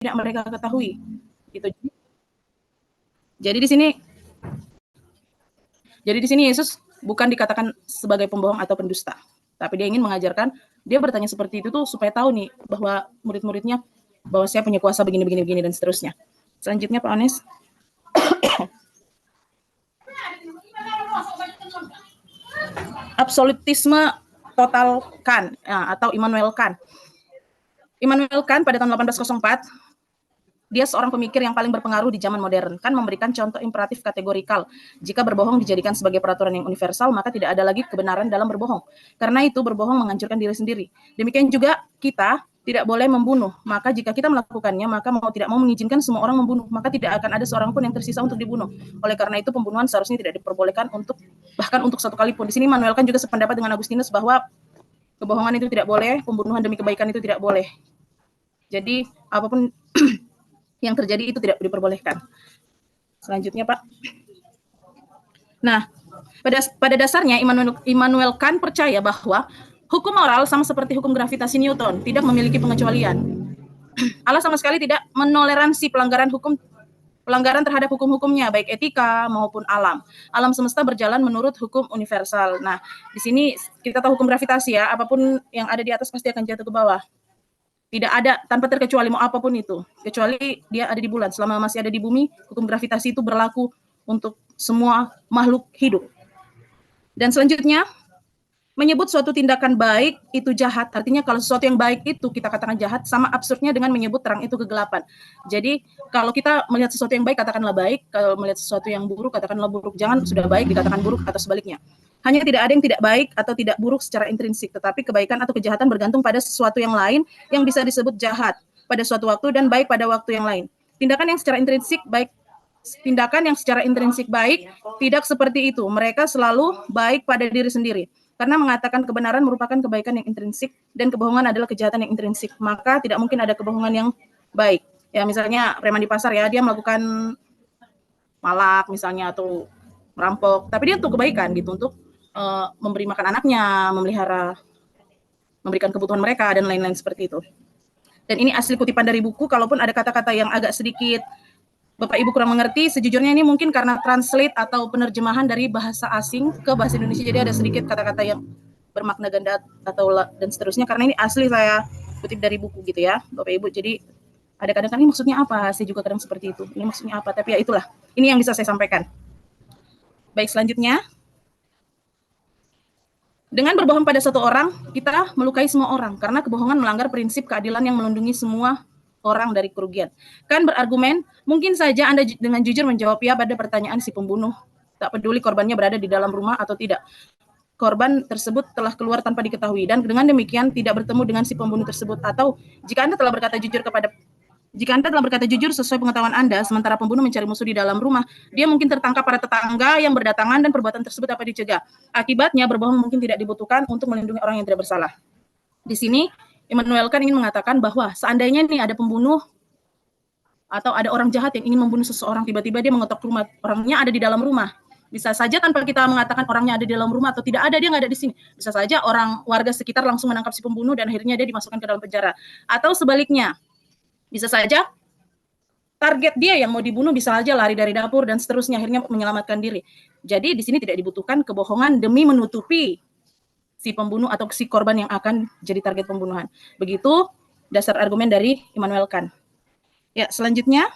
tidak mereka ketahui. Gitu. Jadi di sini Yesus bukan dikatakan sebagai pembohong atau pendusta, tapi dia ingin mengajarkan, dia bertanya seperti itu tuh supaya tahu nih bahwa murid-muridnya bahwa saya punya kuasa begini dan seterusnya. Selanjutnya Pak Ones. Absolutisme total Kant atau Immanuel Kant. Immanuel Kant pada tahun 1804, dia seorang pemikir yang paling berpengaruh di zaman modern. Kant memberikan contoh imperatif kategorikal. Jika berbohong dijadikan sebagai peraturan yang universal, maka tidak ada lagi kebenaran dalam berbohong. Karena itu berbohong menghancurkan diri sendiri. Demikian juga kita tidak boleh membunuh. Maka jika kita melakukannya, maka mau tidak mau mengizinkan semua orang membunuh. Maka tidak akan ada seorang pun yang tersisa untuk dibunuh. Oleh karena itu pembunuhan seharusnya tidak diperbolehkan bahkan untuk satu kali pun. Di sini Immanuel Kant juga sependapat dengan Agustinus bahwa kebohongan itu tidak boleh, pembunuhan demi kebaikan itu tidak boleh. Jadi apapun yang terjadi itu tidak diperbolehkan. Selanjutnya Pak. Nah, pada dasarnya Immanuel Kant percaya bahwa hukum moral sama seperti hukum gravitasi Newton, tidak memiliki pengecualian. Allah sama sekali tidak menoleransi pelanggaran terhadap hukum-hukumnya, baik etika maupun alam. Alam semesta berjalan menurut hukum universal. Nah, di sini kita tahu hukum gravitasi ya, apapun yang ada di atas pasti akan jatuh ke bawah. Tidak ada tanpa terkecuali mau apapun itu, kecuali dia ada di bulan. Selama masih ada di bumi, hukum gravitasi itu berlaku untuk semua makhluk hidup. Dan selanjutnya, menyebut suatu tindakan baik itu jahat. Artinya kalau sesuatu yang baik itu kita katakan jahat, sama absurdnya dengan menyebut terang itu kegelapan. Jadi kalau kita melihat sesuatu yang baik, katakanlah baik. Kalau melihat sesuatu yang buruk, katakanlah buruk. Jangan sudah baik dikatakan buruk atau sebaliknya. Hanya tidak ada yang tidak baik atau tidak buruk secara intrinsik, tetapi kebaikan atau kejahatan bergantung pada sesuatu yang lain yang bisa disebut jahat pada suatu waktu dan baik pada waktu yang lain. Tindakan yang secara intrinsik baik tidak seperti itu. Mereka selalu baik pada diri sendiri. Karena mengatakan kebenaran merupakan kebaikan yang intrinsik dan kebohongan adalah kejahatan yang intrinsik. Maka tidak mungkin ada kebohongan yang baik. Ya misalnya preman di pasar ya, dia melakukan malak misalnya atau merampok, tapi dia untuk kebaikan gitu, untuk memberi makan anaknya, memberikan kebutuhan mereka, dan lain-lain seperti itu. Dan ini asli kutipan dari buku, kalaupun ada kata-kata yang agak sedikit Bapak Ibu kurang mengerti, sejujurnya ini mungkin karena translate atau penerjemahan dari bahasa asing ke bahasa Indonesia, jadi ada sedikit kata-kata yang bermakna ganda atau dan seterusnya, karena ini asli saya kutip dari buku gitu ya, Bapak Ibu. Jadi ada kadang-kadang ini maksudnya apa, saya juga kadang seperti itu, ini maksudnya apa, tapi ya itulah, ini yang bisa saya sampaikan. Baik, selanjutnya. Dengan berbohong pada satu orang, kita melukai semua orang, karena kebohongan melanggar prinsip keadilan yang melindungi semua orang dari kerugian. Kan berargumen, mungkin saja Anda dengan jujur menjawab ya pada pertanyaan si pembunuh. Tak peduli korbannya berada di dalam rumah atau tidak. Korban tersebut telah keluar tanpa diketahui, dan dengan demikian tidak bertemu dengan si pembunuh tersebut. Atau jika Anda telah berkata jujur sesuai pengetahuan Anda, sementara pembunuh mencari musuh di dalam rumah, dia mungkin tertangkap para tetangga yang berdatangan dan perbuatan tersebut dapat dicegah. Akibatnya berbohong mungkin tidak dibutuhkan untuk melindungi orang yang tidak bersalah. Di sini Immanuel Kant ingin mengatakan bahwa seandainya nih ada pembunuh atau ada orang jahat yang ingin membunuh seseorang, tiba-tiba dia mengetok rumah, orangnya ada di dalam rumah. Bisa saja tanpa kita mengatakan orangnya ada di dalam rumah atau tidak ada, dia nggak ada di sini. Bisa saja warga sekitar langsung menangkap si pembunuh dan akhirnya dia dimasukkan ke dalam penjara. Atau sebaliknya, bisa saja target dia yang mau dibunuh bisa saja lari dari dapur dan seterusnya, akhirnya menyelamatkan diri. Jadi di sini tidak dibutuhkan kebohongan demi menutupi si pembunuh atau si korban yang akan jadi target pembunuhan. Begitu dasar argumen dari Immanuel Kant. Ya, selanjutnya.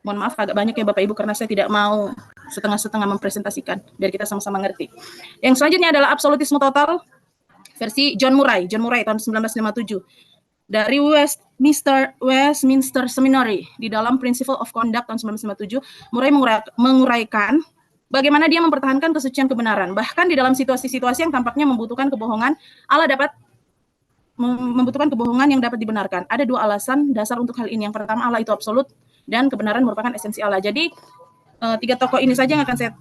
Mohon maaf agak banyak ya Bapak Ibu karena saya tidak mau setengah-setengah mempresentasikan biar kita sama-sama ngerti. Yang selanjutnya adalah absolutisme total versi John Murray tahun 1957. Dari Westminster Seminary di dalam Principle of Conduct tahun 1997, Murray menguraikan bagaimana dia mempertahankan kesucian kebenaran. Bahkan di dalam situasi-situasi yang tampaknya membutuhkan kebohongan, Allah dapat membutuhkan kebohongan yang dapat dibenarkan. Ada dua alasan dasar untuk hal ini. Yang pertama, Allah itu absolut dan kebenaran merupakan esensi Allah. Jadi tiga tokoh ini saja yang akan saya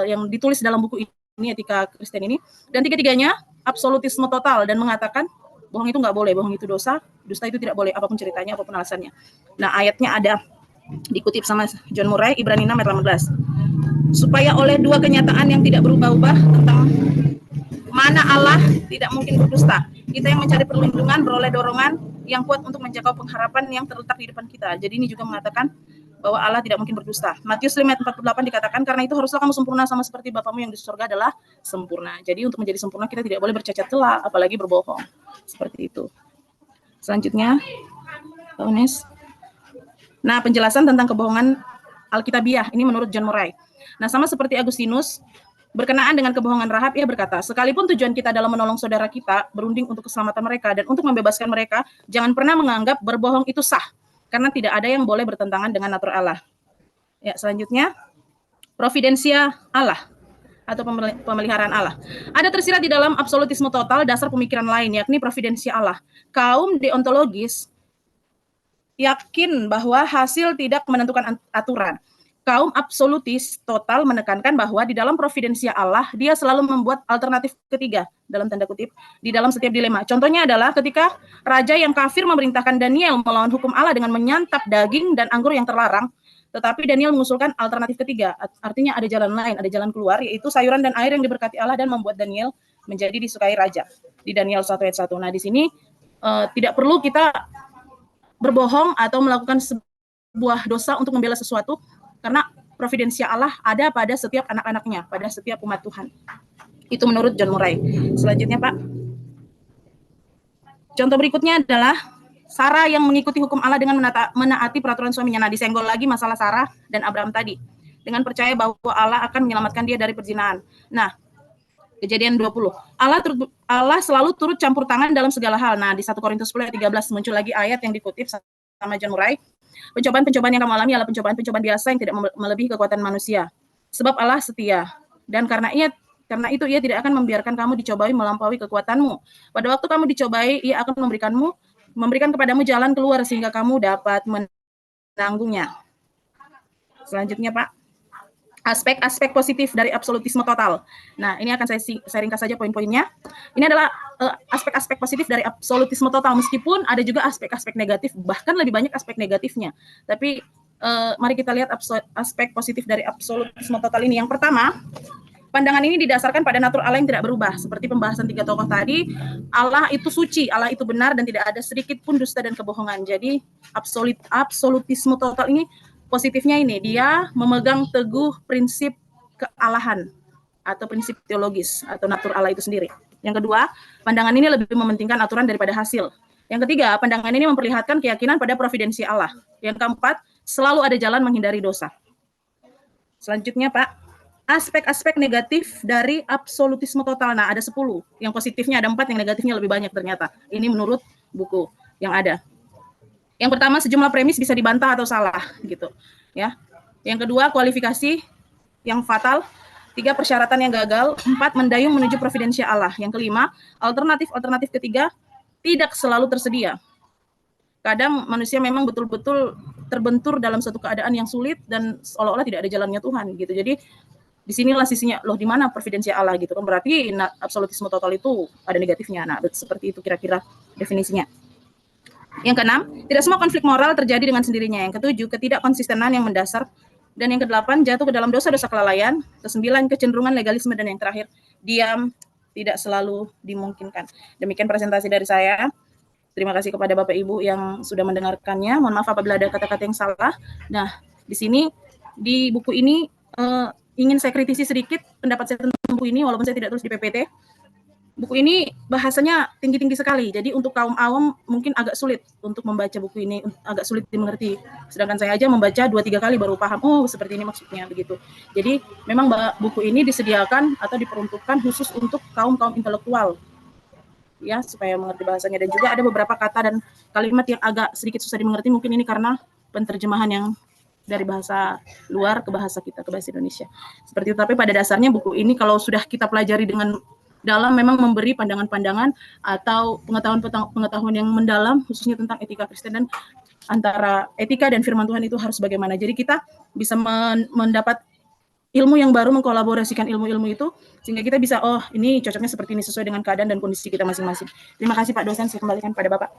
yang ditulis dalam buku ini, Etika Kristen ini, dan tiga-tiganya absolutisme total dan mengatakan bohong itu nggak boleh, bohong itu dosa, dusta itu tidak boleh, apapun ceritanya, apapun alasannya. Nah, ayatnya ada dikutip sama John Murray, Ibrani 6 ayat 18. Supaya oleh dua kenyataan yang tidak berubah-ubah tentang mana Allah tidak mungkin berdusta, Kita yang mencari perlindungan beroleh dorongan yang kuat untuk menjangkau pengharapan yang terletak di depan kita. Jadi ini juga mengatakan bahwa Allah tidak mungkin berdusta. Matius 5 ayat 48 dikatakan, karena itu haruslah kamu sempurna sama seperti Bapamu yang di surga adalah sempurna. Jadi untuk menjadi sempurna kita tidak boleh bercacat celah, apalagi berbohong. Seperti itu. Selanjutnya, Ones. Nah, penjelasan tentang kebohongan Alkitabiah ini menurut John Murray. Nah, sama seperti Agustinus, berkenaan dengan kebohongan Rahab, ia berkata, sekalipun tujuan kita dalam menolong saudara kita, berunding untuk keselamatan mereka dan untuk membebaskan mereka, jangan pernah menganggap berbohong itu sah, karena tidak ada yang boleh bertentangan dengan natur Allah. Ya, selanjutnya, providensia Allah atau pemeliharaan Allah. Ada tersirat di dalam absolutisme total dasar pemikiran lain, yakni providensia Allah. Kaum deontologis yakin bahwa hasil tidak menentukan aturan. Kaum absolutis total menekankan bahwa di dalam providensia Allah, dia selalu membuat alternatif ketiga, dalam tanda kutip, di dalam setiap dilema. Contohnya adalah ketika raja yang kafir memerintahkan Daniel melawan hukum Allah dengan menyantap daging dan anggur yang terlarang, tetapi Daniel mengusulkan alternatif ketiga, artinya ada jalan lain, ada jalan keluar, yaitu sayuran dan air yang diberkati Allah dan membuat Daniel menjadi disukai raja. Di Daniel 1 ayat 1. Nah, di sini tidak perlu kita berbohong atau melakukan sebuah dosa untuk membela sesuatu, karena providensia Allah ada pada setiap anak-anaknya, pada setiap umat Tuhan. Itu menurut John Murray. Selanjutnya, Pak. Contoh berikutnya adalah Sarah yang mengikuti hukum Allah dengan menaati peraturan suaminya. Nah, disenggol lagi masalah Sarah dan Abraham tadi, dengan percaya bahwa Allah akan menyelamatkan dia dari perzinahan. Nah, Kejadian 20. Allah selalu turut campur tangan dalam segala hal. Nah, di 1 Korintus 10 ayat 13 muncul lagi ayat yang dikutip sama John Murray. Pencobaan-pencobaan yang kamu alami adalah pencobaan-pencobaan biasa yang tidak melebihi kekuatan manusia. Sebab Allah setia. Dan karena itu ia tidak akan membiarkan kamu dicobai melampaui kekuatanmu. Pada waktu kamu dicobai, ia akan memberikan kepadamu jalan keluar sehingga kamu dapat menanggungnya. Selanjutnya, Pak. Aspek-aspek positif dari absolutisme total. Nah, ini akan saya ringkas saja poin-poinnya. Ini adalah aspek-aspek positif dari absolutisme total, meskipun ada juga aspek-aspek negatif, bahkan lebih banyak aspek negatifnya. Tapi mari kita lihat aspek positif dari absolutisme total ini. Yang pertama, pandangan ini didasarkan pada natur Allah yang tidak berubah. Seperti pembahasan 3 tokoh tadi, Allah itu suci, Allah itu benar, dan tidak ada sedikit pun dusta dan kebohongan. Jadi absolutisme total ini positifnya ini, dia memegang teguh prinsip kealahan atau prinsip teologis atau natur Allah itu sendiri. Yang kedua, pandangan ini lebih mementingkan aturan daripada hasil. Yang ketiga, pandangan ini memperlihatkan keyakinan pada providensi Allah. Yang keempat, selalu ada jalan menghindari dosa. Selanjutnya, Pak, aspek-aspek negatif dari absolutisme total. Nah, ada 10. Yang positifnya ada 4, yang negatifnya lebih banyak ternyata. Ini menurut buku yang ada. Yang pertama, sejumlah premis bisa dibantah atau salah, gitu, ya. Yang kedua, kualifikasi yang fatal. 3, persyaratan yang gagal. 4, mendayung menuju providensia Allah. Yang kelima, alternatif ketiga tidak selalu tersedia. Kadang manusia memang betul-betul terbentur dalam satu keadaan yang sulit dan seolah-olah tidak ada jalannya Tuhan, gitu. Jadi disinilah sisinya, loh di mana providensia Allah, gitu kan. Berarti absolutisme total itu ada negatifnya. Nah, seperti itu kira-kira definisinya. Yang keenam, tidak semua konflik moral terjadi dengan sendirinya. Yang ketujuh, ketidakkonsistenan yang mendasar. Dan yang kedelapan, jatuh ke dalam dosa-dosa kelalaian. Kesembilan, kecenderungan legalisme. Dan yang terakhir, diam tidak selalu dimungkinkan. Demikian presentasi dari saya. Terima kasih kepada Bapak Ibu yang sudah mendengarkannya. Mohon maaf apabila ada kata-kata yang salah. Nah, di sini, di buku ini, ingin saya kritisi sedikit pendapat saya tentang buku ini, walaupun saya tidak tulis di PPT. Buku ini bahasanya tinggi-tinggi sekali, jadi untuk kaum awam mungkin agak sulit untuk membaca buku ini, agak sulit dimengerti. Sedangkan saya aja membaca 2-3 kali baru paham, oh seperti ini maksudnya, begitu. Jadi memang buku ini disediakan atau diperuntukkan khusus untuk kaum-kaum intelektual, ya, supaya mengerti bahasanya. Dan juga ada beberapa kata dan kalimat yang agak sedikit susah dimengerti, mungkin ini karena penterjemahan yang dari bahasa luar ke bahasa kita, ke bahasa Indonesia. Seperti itu, tapi pada dasarnya buku ini kalau sudah kita pelajari dengan dalam, memang memberi pandangan-pandangan atau pengetahuan yang mendalam, khususnya tentang etika Kristen dan antara etika dan firman Tuhan itu harus bagaimana. Jadi kita bisa mendapat ilmu yang baru, mengkolaborasikan ilmu-ilmu itu, sehingga kita bisa, oh ini cocoknya seperti ini, sesuai dengan keadaan dan kondisi kita masing-masing. Terima kasih Pak dosen, saya kembalikan pada Bapak.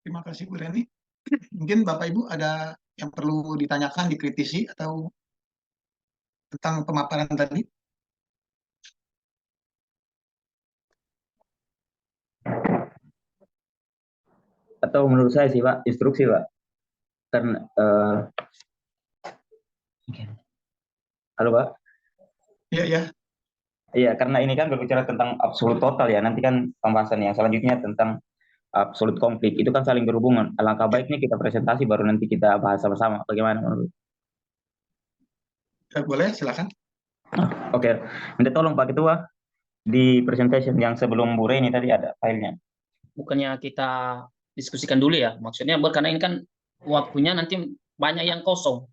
Terima kasih Bu Reni. Mungkin Bapak Ibu ada yang perlu ditanyakan, dikritisi, atau tentang pemaparan tadi? atau menurut saya sih Pak, instruksi Pak. Karena halo Pak. Iya, iya. Iya, karena ini kan berbicara tentang absolut total ya. Nanti kan pembahasan yang selanjutnya tentang absolut konflik. Itu kan saling berhubungan. Alangkah baiknya kita presentasi baru nanti kita bahas sama-sama. Bagaimana menurut? Boleh, silakan. Oke, minta tolong Pak Ketua di presentation yang sebelum Bu Reni tadi ada filenya. Bukannya kita diskusikan dulu ya, maksudnya karena ini kan waktunya nanti banyak yang kosong.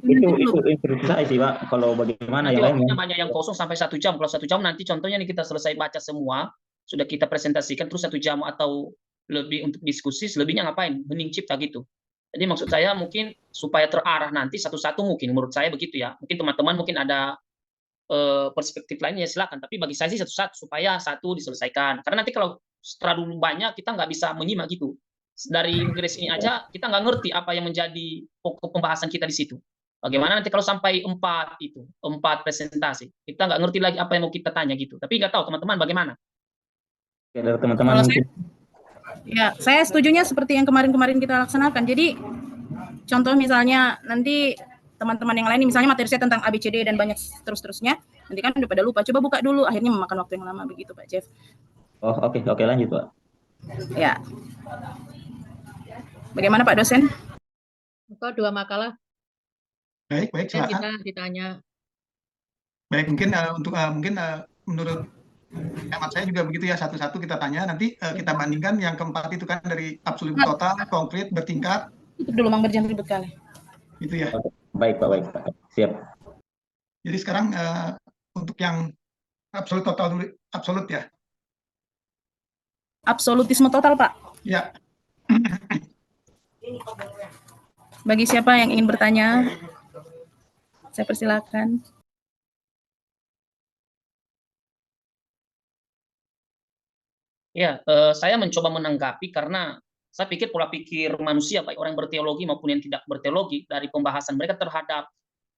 Itu instruksi saya sih Pak. Kalau bagaimana Nanti yang lain? waktunya banyak yang kosong sampai 1 jam. Kalau 1 jam nanti contohnya nih kita selesai baca semua, sudah kita presentasikan terus 1 jam atau lebih untuk diskusi, selebihnya ngapain? Hening cipta gitu. Jadi maksud saya mungkin supaya terarah nanti satu-satu mungkin menurut saya begitu ya. Mungkin teman-teman mungkin ada perspektif lainnya silakan. Tapi bagi saya sih satu-satu supaya satu diselesaikan. Karena nanti kalau terlalu banyak kita nggak bisa menyimak gitu. Dari Inggris ini aja kita nggak ngerti apa yang menjadi pokok pembahasan kita di situ. Bagaimana nanti kalau sampai 4 presentasi, kita nggak ngerti lagi apa yang mau kita tanya gitu. Tapi nggak tahu teman-teman bagaimana? Ya, dari teman-teman mungkin. Ya, saya setujunya seperti yang kemarin-kemarin kita laksanakan. Jadi, contoh misalnya nanti teman-teman yang lain, misalnya materi saya tentang ABCD dan banyak terus-terusnya, nanti kan udah pada lupa. Coba buka dulu, akhirnya memakan waktu yang lama begitu, Pak Jeff. Oh, oke, lanjut Pak. Ya. Bagaimana Pak dosen? Kok 2 makalah? Baik, Yang silakan. kita ditanya. Baik, mungkin menurut hemat saya juga begitu ya, satu-satu kita tanya, nanti kita bandingkan yang keempat itu kan dari absolut total, konkret, bertingkat. Tutup dulu, Mang Berjan ribet kali. Itu ya. Baik Pak. Siap. Jadi sekarang untuk yang absolut total dulu, absolut ya. Absolutisme total, Pak. Ya. Bagi siapa yang ingin bertanya, saya persilakan. Ya, saya mencoba menanggapi karena saya pikir pola pikir manusia, baik orang yang berteologi maupun yang tidak berteologi, dari pembahasan mereka terhadap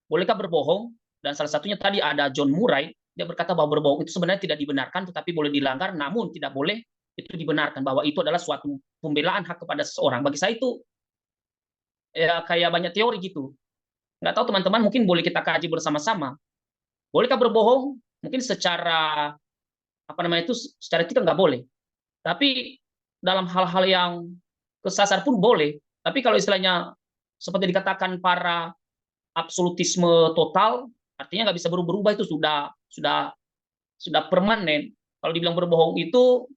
bolehkah berbohong, dan salah satunya tadi ada John Murray, dia berkata bahwa berbohong itu sebenarnya tidak dibenarkan, tetapi boleh dilanggar, namun tidak boleh itu dibenarkan, bahwa itu adalah suatu pembelaan hak kepada seseorang. Bagi saya itu ya kayak banyak teori gitu. Nggak tahu teman-teman, mungkin boleh kita kaji bersama-sama. Bolehkah berbohong? Mungkin secara secara etika nggak boleh. Tapi dalam hal-hal yang kesasar pun boleh. Tapi kalau istilahnya seperti dikatakan para absolutisme total, artinya nggak bisa berubah-ubah, itu sudah permanen. Kalau dibilang berbohong itu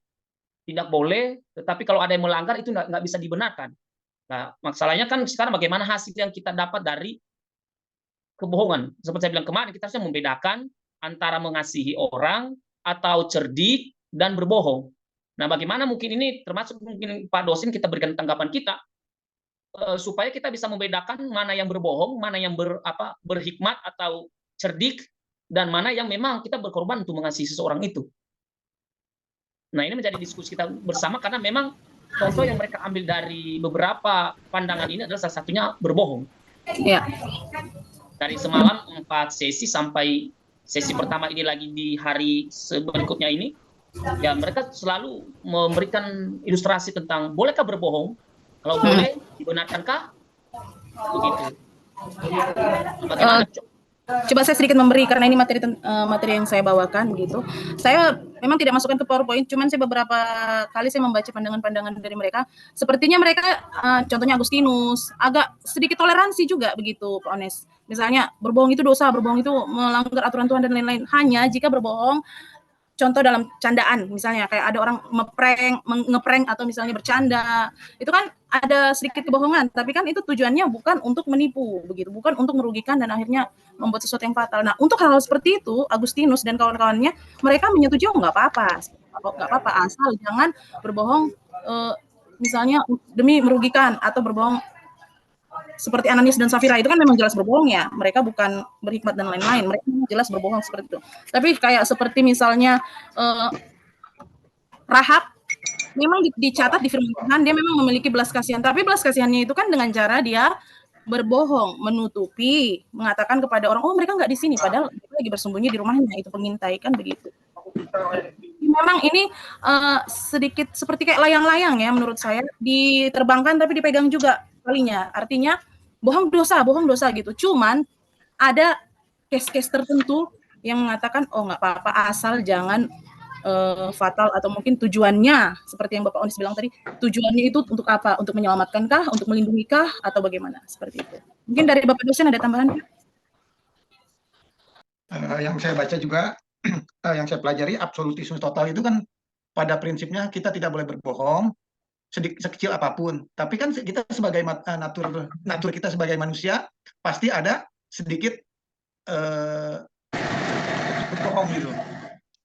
tidak boleh, tetapi kalau ada yang melanggar itu nggak bisa dibenarkan. Nah, masalahnya kan sekarang bagaimana hasil yang kita dapat dari kebohongan. Seperti saya bilang kemarin, kita harusnya membedakan antara mengasihi orang atau cerdik dan berbohong. Nah, bagaimana mungkin ini termasuk mungkin Pak dosen kita berikan tanggapan kita supaya kita bisa membedakan mana yang berbohong, mana yang berhikmat atau cerdik, dan mana yang memang kita berkorban untuk mengasihi seseorang itu. Nah, ini menjadi diskusi kita bersama karena memang contoh yang mereka ambil dari beberapa pandangan ini adalah salah satunya berbohong. Ya. Dari semalam 4 sesi sampai sesi pertama ini lagi di hari berikutnya ini, ya mereka selalu memberikan ilustrasi tentang bolehkah berbohong, kalau boleh dibenarkankah, begitu. Bagaimana? Coba saya sedikit memberi karena ini materi yang saya bawakan begitu. Saya memang tidak masukkan ke PowerPoint, cuman saya beberapa kali saya membaca pandangan-pandangan dari mereka. Sepertinya mereka contohnya Agustinus agak sedikit toleransi juga begitu, Pak Ones. Misalnya berbohong itu dosa, berbohong itu melanggar aturan Tuhan dan lain-lain. Hanya jika berbohong contoh dalam candaan, misalnya kayak ada orang ngeprank atau misalnya bercanda, itu kan ada sedikit kebohongan, tapi kan itu tujuannya bukan untuk menipu begitu, bukan untuk merugikan dan akhirnya membuat sesuatu yang fatal. Nah, untuk hal-hal seperti itu, Agustinus dan kawan-kawannya mereka menyetujui nggak apa-apa, asal jangan berbohong misalnya demi merugikan atau berbohong seperti Ananias dan Safira, itu kan memang jelas berbohong ya, mereka bukan berhikmat dan lain-lain, mereka jelas berbohong seperti itu. Tapi kayak seperti misalnya Rahab, memang dicatat di firman Tuhan dia memang memiliki belas kasihan, tapi belas kasihannya itu kan dengan cara dia berbohong, menutupi, mengatakan kepada orang, oh mereka nggak di sini, padahal mereka lagi bersembunyi di rumahnya, itu pengintai kan begitu. memang ini sedikit seperti kayak layang-layang ya menurut saya, diterbangkan tapi dipegang juga kalinya. Artinya bohong dosa gitu. Cuman ada case-case tertentu yang mengatakan oh nggak apa-apa asal jangan fatal atau mungkin tujuannya seperti yang Bapak Onis bilang tadi, tujuannya itu untuk apa? Untuk menyelamatkankah, untuk melindungikah atau bagaimana? Seperti itu. Mungkin dari Bapak dosen ada tambahan? Yang saya baca juga, yang saya pelajari, absolutisme total itu kan pada prinsipnya kita tidak boleh berbohong sekecil apapun. Tapi kan kita sebagai natur kita sebagai manusia pasti ada sedikit berbohong gitu.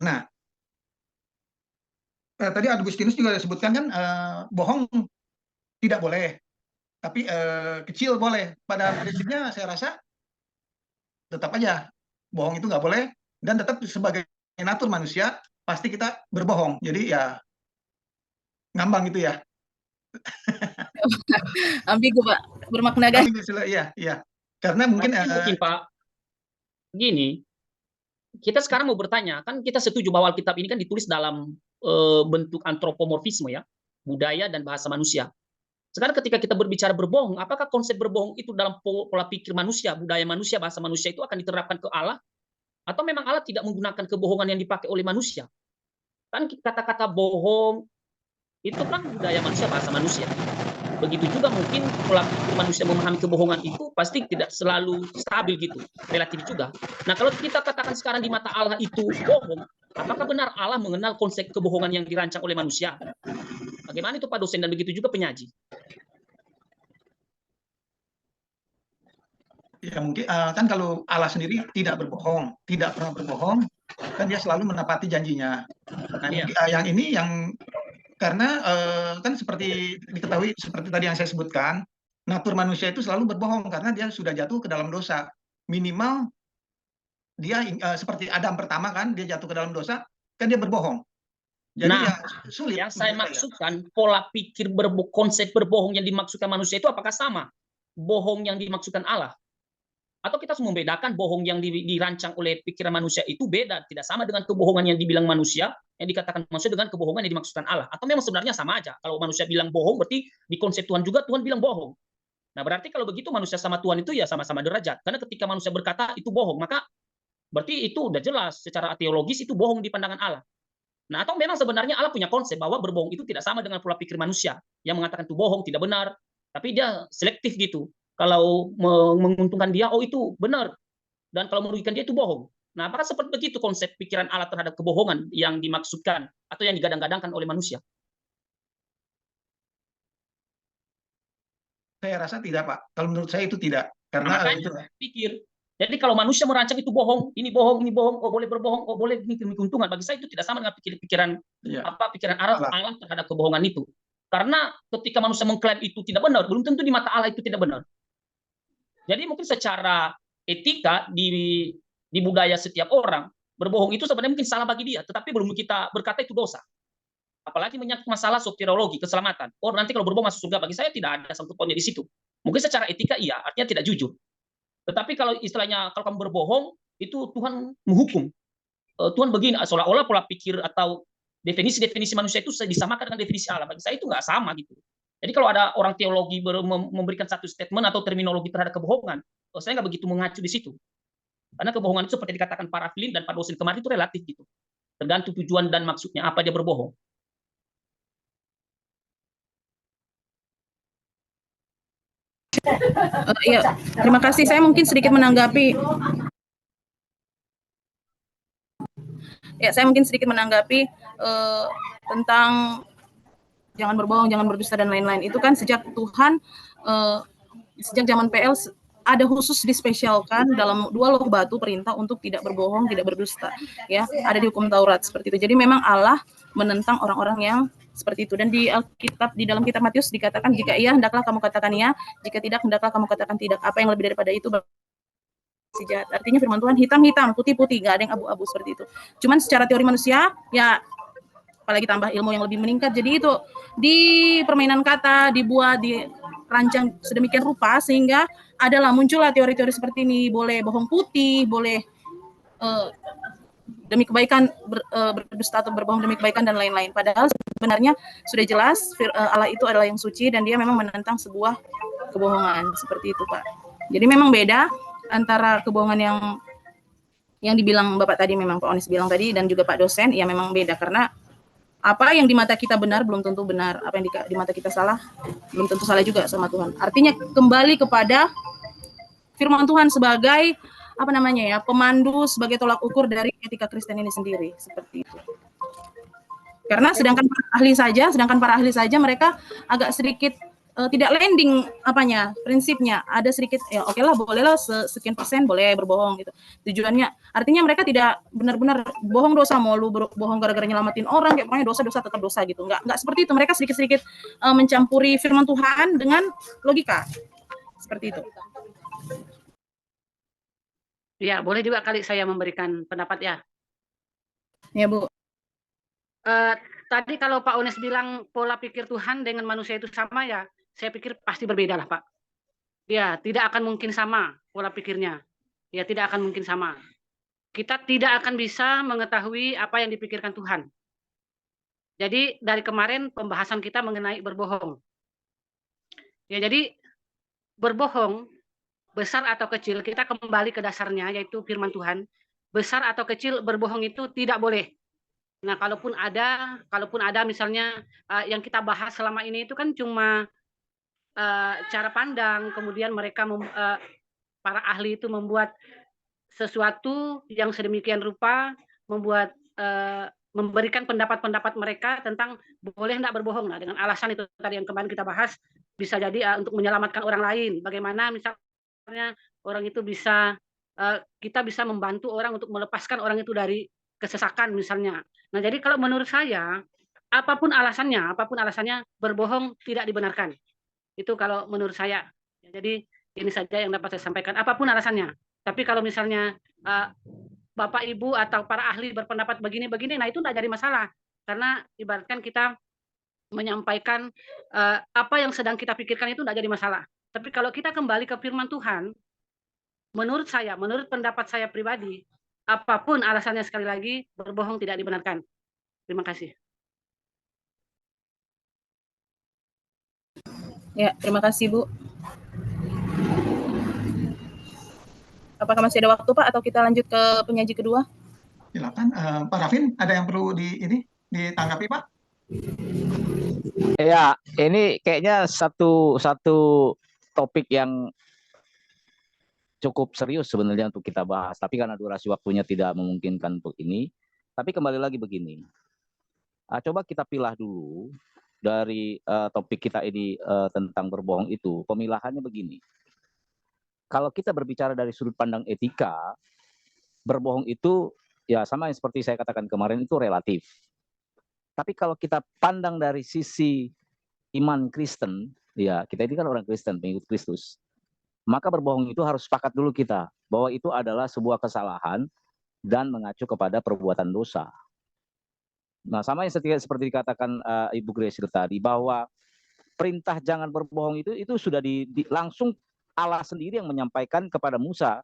Nah, tadi Agustinus juga disebutkan kan bohong tidak boleh, tapi kecil boleh. Pada prinsipnya saya rasa tetap aja bohong itu nggak boleh, dan tetap sebagai natur manusia pasti kita berbohong. Jadi ya ngambang gitu ya. Ambigu Pak, bermakna guys. Iya. Karena mungkin Pak, gini, kita sekarang mau bertanya, kan kita setuju bahwa Alkitab ini kan ditulis dalam bentuk antropomorfisme ya, budaya dan bahasa manusia. Sekarang ketika kita berbicara berbohong, apakah konsep berbohong itu dalam pola pikir manusia, budaya manusia, bahasa manusia itu akan diterapkan ke Allah? Atau memang Allah tidak menggunakan kebohongan yang dipakai oleh manusia? Kan kata-kata bohong itu kan budaya manusia, bahasa manusia. Begitu juga mungkin pola pikir manusia memahami kebohongan itu pasti tidak selalu stabil gitu, relatif juga. Nah, kalau kita katakan sekarang di mata Allah itu bohong, apakah benar Allah mengenal konsep kebohongan yang dirancang oleh manusia? Bagaimana itu Pak dosen, dan begitu juga penyaji? Ya mungkin kan kalau Allah sendiri tidak berbohong, tidak pernah berbohong, kan dia selalu menepati janjinya. Nah, yang ini karena kan seperti diketahui, seperti tadi yang saya sebutkan, natur manusia itu selalu berbohong karena dia sudah jatuh ke dalam dosa. Minimal dia seperti Adam pertama kan, dia jatuh ke dalam dosa, kan dia berbohong. Jadi ya sulit. Yang saya maksudkan pola pikir konsep berbohong yang dimaksudkan manusia itu apakah sama bohong yang dimaksudkan Allah? Atau kita harus membedakan bohong yang dirancang oleh pikiran manusia itu beda, tidak sama dengan kebohongan yang dibilang manusia, yang dikatakan manusia dengan kebohongan yang dimaksudkan Allah. Atau memang sebenarnya sama aja. Kalau manusia bilang bohong, berarti di konsep Tuhan juga Tuhan bilang bohong. Nah, berarti kalau begitu manusia sama Tuhan itu ya sama-sama derajat. Karena ketika manusia berkata itu bohong, maka berarti itu udah jelas secara teologis itu bohong di pandangan Allah. Nah, atau memang sebenarnya Allah punya konsep bahwa berbohong itu tidak sama dengan pola pikir manusia yang mengatakan itu bohong, tidak benar, tapi dia selektif gitu. Kalau menguntungkan dia, oh itu benar. Dan kalau merugikan dia, itu bohong. Nah, apakah seperti begitu konsep pikiran Allah terhadap kebohongan yang dimaksudkan atau yang digadang-gadangkan oleh manusia? Saya rasa tidak, Pak. Kalau menurut saya itu tidak. Karena makanya saya pikir, jadi kalau manusia merancang itu bohong, ini bohong, oh boleh berbohong, oh boleh demi keuntungan. Bagi saya itu tidak sama dengan pikiran Allah terhadap kebohongan itu. Karena ketika manusia mengklaim itu tidak benar, belum tentu di mata Allah itu tidak benar. Jadi mungkin secara etika di budaya setiap orang, berbohong itu sebenarnya mungkin salah bagi dia, tetapi belum kita berkata itu dosa. Apalagi menyangkut masalah soteriologi, keselamatan. Oh, nanti kalau berbohong masuk surga, bagi saya tidak ada satu poinnya di situ. Mungkin secara etika iya, artinya tidak jujur. Tetapi kalau istilahnya kalau kamu berbohong, itu Tuhan menghukum. Tuhan begini, seolah-olah pola pikir atau definisi-definisi manusia itu disamakan dengan definisi Allah. Bagi saya itu nggak sama gitu. Jadi kalau ada orang teologi memberikan satu statement atau terminologi terhadap kebohongan, saya nggak begitu mengacu di situ. Karena kebohongan itu seperti dikatakan para filin dan Pak dosen kemarin itu relatif gitu. Tergantung tujuan dan maksudnya apa dia berbohong. Iya, terima kasih. Saya mungkin sedikit menanggapi. Tentang jangan berbohong, jangan berdusta dan lain-lain. Itu kan sejak Tuhan, sejak zaman PL ada khusus dispesialkan dalam 2 loh batu perintah untuk tidak berbohong, tidak berdusta. Ya, ada di hukum Taurat seperti itu. Jadi memang Allah menentang orang-orang yang seperti itu. Dan di Alkitab, di dalam kitab Matius dikatakan jika iya hendaklah kamu katakan iya, jika tidak hendaklah kamu katakan tidak. Apa yang lebih daripada itu jahat. Artinya firman Tuhan hitam-hitam, putih-putih, nggak ada yang abu-abu seperti itu. Cuman secara teori manusia, ya apalagi tambah ilmu yang lebih meningkat, jadi itu di permainan kata dibuat, dirancang sedemikian rupa sehingga muncullah teori-teori seperti ini, boleh bohong putih, boleh demi kebaikan, berdusta atau berbohong demi kebaikan dan lain-lain. Padahal sebenarnya sudah jelas Allah itu adalah yang suci dan dia memang menentang sebuah kebohongan. Seperti itu, Pak. Jadi memang beda antara kebohongan yang dibilang Bapak tadi, memang Pak Onis bilang tadi, dan juga Pak dosen, ya memang beda. Karena apa yang di mata kita benar belum tentu benar, apa yang di mata kita salah belum tentu salah juga sama Tuhan. Artinya kembali kepada firman Tuhan sebagai apa namanya ya, pemandu, sebagai tolak ukur dari etika Kristen ini sendiri, seperti itu. Karena sedangkan para ahli saja mereka agak sedikit tidak landing apanya, prinsipnya ada sedikit ya oke lah, bolehlah sekian persen boleh berbohong gitu. Tujuannya artinya mereka tidak benar-benar bohong dosa, mau lu bohong gara-gara nyelamatin orang, kayak pokoknya dosa tetap dosa gitu. Enggak seperti itu. Mereka sedikit-sedikit mencampuri firman Tuhan dengan logika. Seperti itu. Ya, boleh juga kali saya memberikan pendapat ya. Ya, Bu. Tadi kalau Pak Ones bilang pola pikir Tuhan dengan manusia itu sama ya, saya pikir pasti berbeda lah, Pak. Ya, tidak akan mungkin sama pola pikirnya. Ya, tidak akan mungkin sama. Kita tidak akan bisa mengetahui apa yang dipikirkan Tuhan. Jadi dari kemarin pembahasan kita mengenai berbohong. Ya, jadi berbohong besar atau kecil, kita kembali ke dasarnya, yaitu firman Tuhan. Besar atau kecil, berbohong itu tidak boleh. Nah, kalaupun ada misalnya yang kita bahas selama ini itu kan cuma cara pandang, kemudian mereka para ahli itu membuat sesuatu yang sedemikian rupa, memberikan pendapat-pendapat mereka tentang boleh tidak berbohong. Nah, dengan alasan itu tadi yang kemarin kita bahas, bisa jadi untuk menyelamatkan orang lain. Bagaimana misalnya orang itu bisa, kita bisa membantu orang untuk melepaskan orang itu dari kesesakan misalnya. Nah, jadi kalau menurut saya, apapun alasannya, berbohong tidak dibenarkan. Itu kalau menurut saya. Jadi ini saja yang dapat saya sampaikan, apapun alasannya. Tapi kalau misalnya Bapak Ibu atau para ahli berpendapat begini-begini, nah itu tidak jadi masalah. Karena ibaratkan kita menyampaikan apa yang sedang kita pikirkan itu tidak jadi masalah. Tapi kalau kita kembali ke firman Tuhan, menurut saya, menurut pendapat saya pribadi, apapun alasannya, sekali lagi, berbohong tidak dibenarkan. Terima kasih. Ya, terima kasih, Bu. Apakah masih ada waktu, Pak, atau kita lanjut ke penyaji kedua? Silakan, Pak Rafin, ada yang perlu ditanggapi, Pak? Ya, ini kayaknya satu topik yang cukup serius sebenarnya untuk kita bahas. Tapi karena durasi waktunya tidak memungkinkan untuk ini. Tapi kembali lagi begini. Coba kita pilah dulu dari topik kita ini tentang berbohong itu. Pemilahannya begini. Kalau kita berbicara dari sudut pandang etika, berbohong itu ya sama seperti saya katakan kemarin, itu relatif. Tapi kalau kita pandang dari sisi iman Kristen, ya kita ini kan orang Kristen, pengikut Kristus, maka berbohong itu harus sepakat dulu kita bahwa itu adalah sebuah kesalahan dan mengacu kepada perbuatan dosa. Nah, sama yang seperti dikatakan Ibu Grace tadi, bahwa perintah jangan berbohong itu sudah langsung Allah sendiri yang menyampaikan kepada Musa,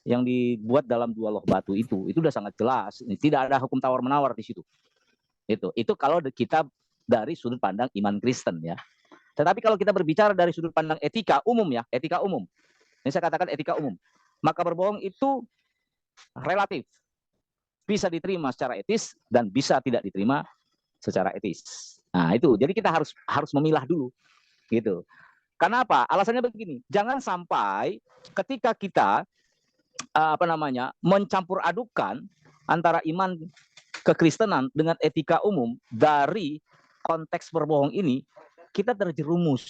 yang dibuat dalam 2 loh batu itu sudah sangat jelas. Tidak ada hukum tawar-menawar di situ. Itu kalau kita dari sudut pandang iman Kristen ya. Tetapi kalau kita berbicara dari sudut pandang etika umum ya, etika umum. Ini saya katakan etika umum. Maka berbohong itu relatif. Bisa diterima secara etis dan bisa tidak diterima secara etis. Nah, itu. Jadi kita harus memilah dulu. Gitu. Kenapa? Alasannya begini. Jangan sampai ketika kita mencampur adukan antara iman kekristenan dengan etika umum dari konteks berbohong ini, kita terjerumus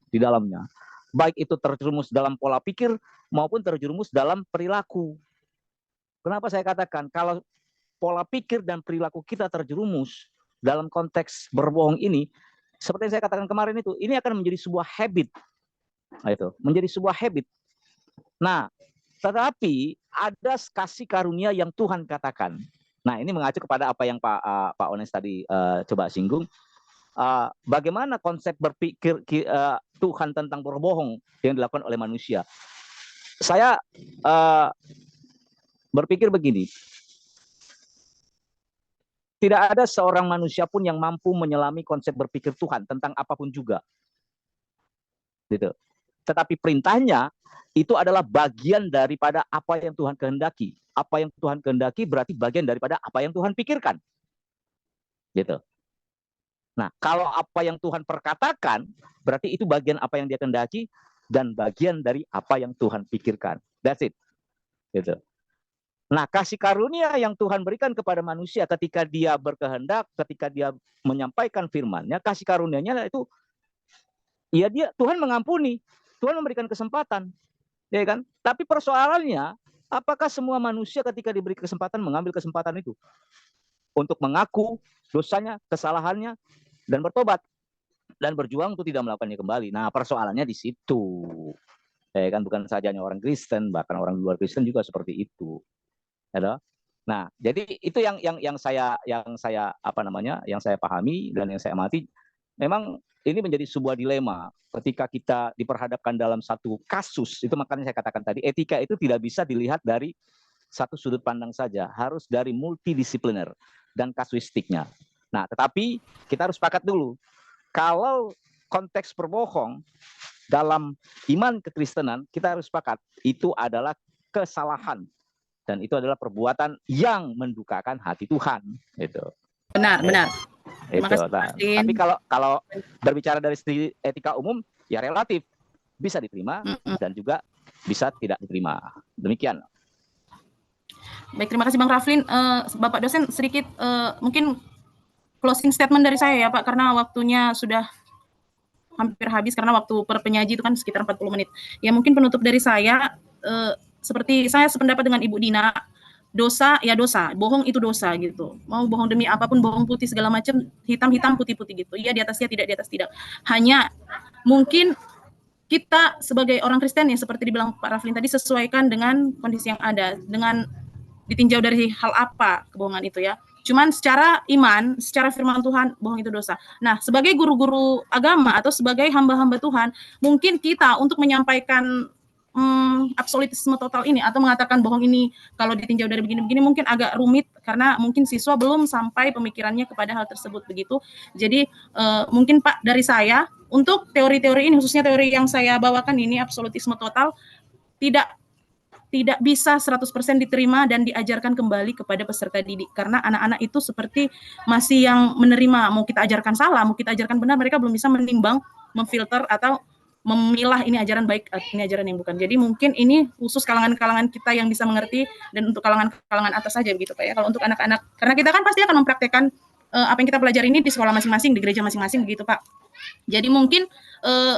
di dalamnya. Baik itu terjerumus dalam pola pikir maupun terjerumus dalam perilaku. Kenapa saya katakan kalau pola pikir dan perilaku kita terjerumus dalam konteks berbohong ini, seperti yang saya katakan kemarin itu, ini akan menjadi sebuah habit. Nah, itu menjadi sebuah habit. Nah, tetapi ada kasih karunia yang Tuhan katakan. Nah, ini mengacu kepada apa yang Pak Ones tadi coba singgung. Bagaimana konsep berpikir Tuhan tentang berbohong yang dilakukan oleh manusia. Saya berpikir begini. Tidak ada seorang manusia pun yang mampu menyelami konsep berpikir Tuhan tentang apapun juga. Gitu. Tetapi perintahnya itu adalah bagian daripada apa yang Tuhan kehendaki. Apa yang Tuhan kehendaki berarti bagian daripada apa yang Tuhan pikirkan. Gitu. Nah, kalau apa yang Tuhan perkatakan, berarti itu bagian apa yang dia kehendaki dan bagian dari apa yang Tuhan pikirkan. That's it. Gitu. Nah, kasih karunia yang Tuhan berikan kepada manusia ketika dia berkehendak, ketika dia menyampaikan firman-Nya, kasih karunia-Nya itu ya Tuhan mengampuni, Tuhan memberikan kesempatan. Ya kan? Tapi persoalannya, apakah semua manusia ketika diberi kesempatan mengambil kesempatan itu untuk mengaku dosanya, kesalahannya, dan bertobat dan berjuang untuk tidak melakukannya kembali. Nah, persoalannya di situ. Ya kan, bukan saja orang Kristen, bahkan orang luar Kristen juga seperti itu. Ya, nah, jadi itu yang saya pahami dan yang saya amati. Memang ini menjadi sebuah dilema ketika kita diperhadapkan dalam satu kasus. Itu makanya saya katakan tadi, etika itu tidak bisa dilihat dari satu sudut pandang saja, harus dari multidisipliner dan kasuistiknya. Nah, tetapi kita harus sepakat dulu, kalau konteks berbohong dalam iman kekristenan, kita harus sepakat itu adalah kesalahan dan itu adalah perbuatan yang mendukakan hati Tuhan. Gitu. Benar. Itu. Nah, tapi kalau berbicara dari segi etika umum, ya relatif bisa diterima dan juga bisa tidak diterima. Demikian. Baik, terima kasih Bang Raflin. Bapak dosen sedikit mungkin closing statement dari saya ya Pak, karena waktunya sudah hampir habis karena waktu per penyaji itu kan sekitar 40 menit. Ya mungkin penutup dari saya, seperti saya sependapat dengan Ibu Dina, dosa ya dosa, bohong itu dosa gitu. Mau bohong demi apapun, bohong putih segala macam, hitam-hitam putih-putih gitu. Iya di atas ya, tidak di atas tidak. Hanya mungkin kita sebagai orang Kristen ya seperti dibilang Pak Raflin tadi, sesuaikan dengan kondisi yang ada, dengan ditinjau dari hal apa kebohongan itu ya. Cuman secara iman, secara firman Tuhan, bohong itu dosa. Nah, sebagai guru-guru agama atau sebagai hamba-hamba Tuhan, mungkin kita untuk menyampaikan absolutisme total ini atau mengatakan bohong ini kalau ditinjau dari begini-begini mungkin agak rumit karena mungkin siswa belum sampai pemikirannya kepada hal tersebut begitu. Jadi mungkin Pak dari saya untuk teori-teori ini, khususnya teori yang saya bawakan ini, absolutisme total, tidak bisa 100% diterima dan diajarkan kembali kepada peserta didik. Karena anak-anak itu seperti masih yang menerima, mau kita ajarkan salah, mau kita ajarkan benar, mereka belum bisa menimbang, memfilter, atau memilah ini ajaran baik, ini ajaran yang bukan. Jadi mungkin ini khusus kalangan-kalangan kita yang bisa mengerti, dan untuk kalangan-kalangan atas saja begitu Pak ya. Kalau untuk anak-anak, karena kita kan pasti akan mempraktekkan apa yang kita pelajari ini di sekolah masing-masing, di gereja masing-masing begitu Pak. Jadi mungkin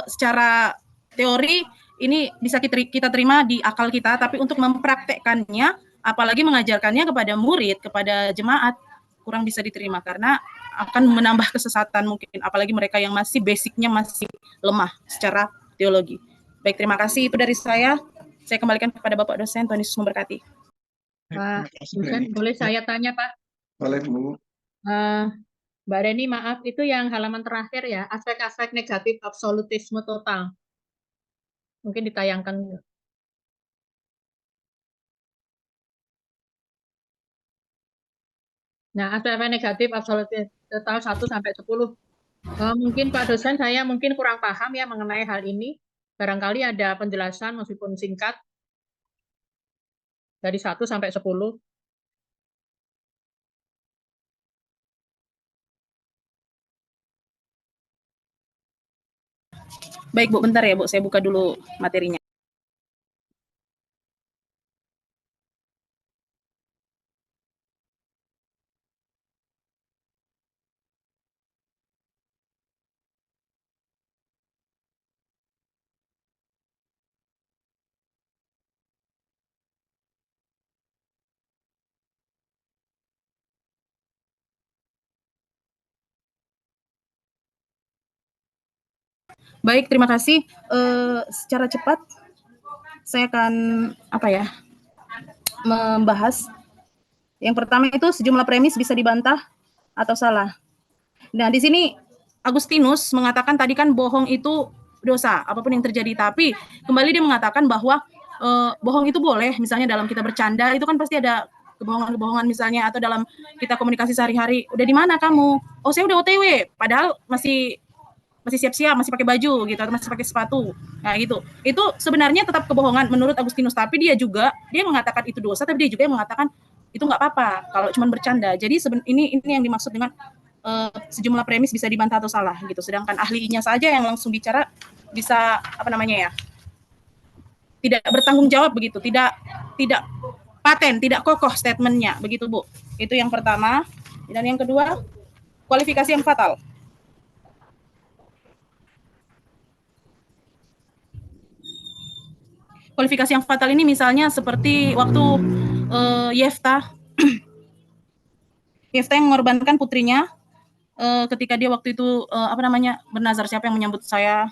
secara teori ini bisa kita terima di akal kita, tapi untuk mempraktekkannya, apalagi mengajarkannya kepada murid, kepada jemaat, kurang bisa diterima karena akan menambah kesesatan mungkin, apalagi mereka yang masih basicnya masih lemah secara teologi. Baik, terima kasih itu dari saya. Saya kembalikan kepada Bapak dosen. Tuhan Yesus memberkati. Pak dosen, boleh saya tanya Pak? Boleh Bu. Mbak Reni, maaf, itu yang halaman terakhir ya, aspek-aspek negatif absolutisme total. Mungkin ditayangkan. Nah, aspek negatif absolutisme total 1-10. Mungkin Pak dosen, saya mungkin kurang paham ya mengenai hal ini. Barangkali ada penjelasan meskipun singkat dari 1-10. Baik Bu, bentar ya Bu, saya buka dulu materinya. Baik, terima kasih. Secara cepat saya akan membahas. Yang pertama itu sejumlah premis bisa dibantah atau salah. Nah, di sini Agustinus mengatakan tadi kan bohong itu dosa, apapun yang terjadi. Tapi kembali dia mengatakan bahwa bohong itu boleh, misalnya dalam kita bercanda itu kan pasti ada kebohongan-kebohongan misalnya, atau dalam kita komunikasi sehari-hari, udah di mana kamu? Oh saya udah OTW, padahal masih siap-siap, masih pakai baju gitu, atau masih pakai sepatu. Nah gitu. Itu sebenarnya tetap kebohongan menurut Agustinus, tapi dia mengatakan itu dosa, tapi dia juga yang mengatakan itu nggak apa-apa kalau cuma bercanda. Jadi ini yang dimaksud dengan sejumlah premis bisa dibantah atau salah gitu. Sedangkan ahlinya saja yang langsung bicara bisa tidak bertanggung jawab begitu, tidak paten, tidak kokoh statementnya begitu Bu. Itu yang pertama. Dan yang kedua, kualifikasi yang fatal. Kualifikasi yang fatal ini misalnya seperti waktu Yefta yang mengorbankan putrinya ketika dia waktu itu bernazar, siapa yang menyambut saya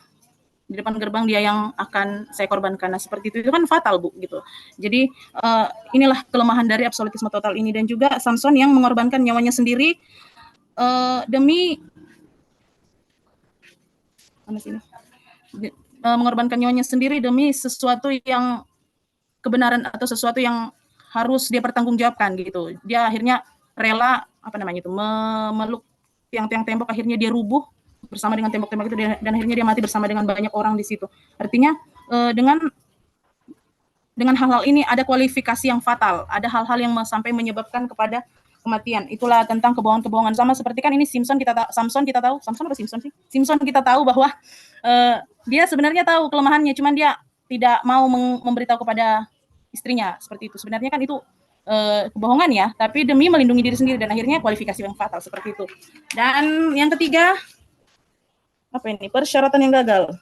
di depan gerbang, dia yang akan saya korbankan. Nah, seperti itu kan fatal Bu gitu. Jadi inilah kelemahan dari absolutisme total ini. Dan juga Samson yang mengorbankan nyawanya sendiri demi mengorbankan nyawanya sendiri demi sesuatu yang kebenaran atau sesuatu yang harus dia pertanggungjawabkan gitu. Dia akhirnya rela memeluk tiang-tiang tembok, akhirnya dia rubuh bersama dengan tembok-tembok itu, dan akhirnya dia mati bersama dengan banyak orang di situ. Artinya dengan hal-hal ini ada kualifikasi yang fatal, ada hal-hal yang sampai menyebabkan kepada kematian. Itulah tentang kebohongan-kebohongan. Sama seperti kan ini Samson kita tahu bahwa dia sebenarnya tahu kelemahannya, cuman dia tidak mau memberitahu kepada istrinya seperti itu. Sebenarnya kan itu kebohongan ya, tapi demi melindungi diri sendiri, dan akhirnya kualifikasi yang fatal seperti itu. Dan yang ketiga, persyaratan yang gagal.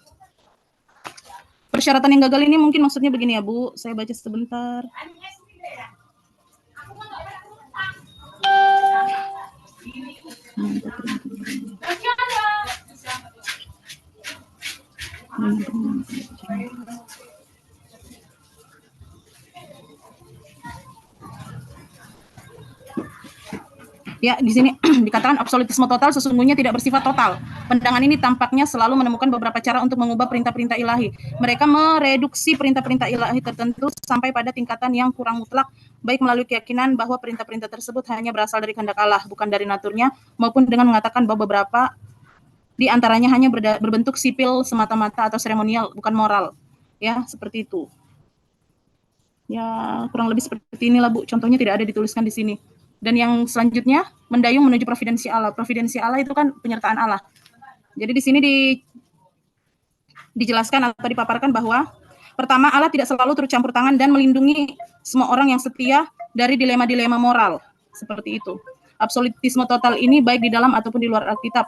Persyaratan yang gagal ini mungkin maksudnya begini ya Bu, saya baca sebentar. Ya, di sini dikatakan absolutisme total sesungguhnya tidak bersifat total. Pandangan ini tampaknya selalu menemukan beberapa cara untuk mengubah perintah-perintah ilahi. Mereka mereduksi perintah-perintah ilahi tertentu sampai pada tingkatan yang kurang mutlak, baik melalui keyakinan bahwa perintah-perintah tersebut hanya berasal dari kehendak Allah, bukan dari naturnya, maupun dengan mengatakan bahwa beberapa di antaranya hanya berbentuk sipil semata-mata atau seremonial, bukan moral. Ya, seperti itu. Ya, kurang lebih seperti inilah Bu. Contohnya tidak ada dituliskan di sini. Dan yang selanjutnya, mendayung menuju providensi Allah. Providensi Allah itu kan penyertaan Allah. Jadi di sini dijelaskan atau dipaparkan bahwa pertama, Allah tidak selalu turut campur tangan dan melindungi semua orang yang setia dari dilema-dilema moral. Seperti itu. Absolutisme total ini baik di dalam ataupun di luar Alkitab.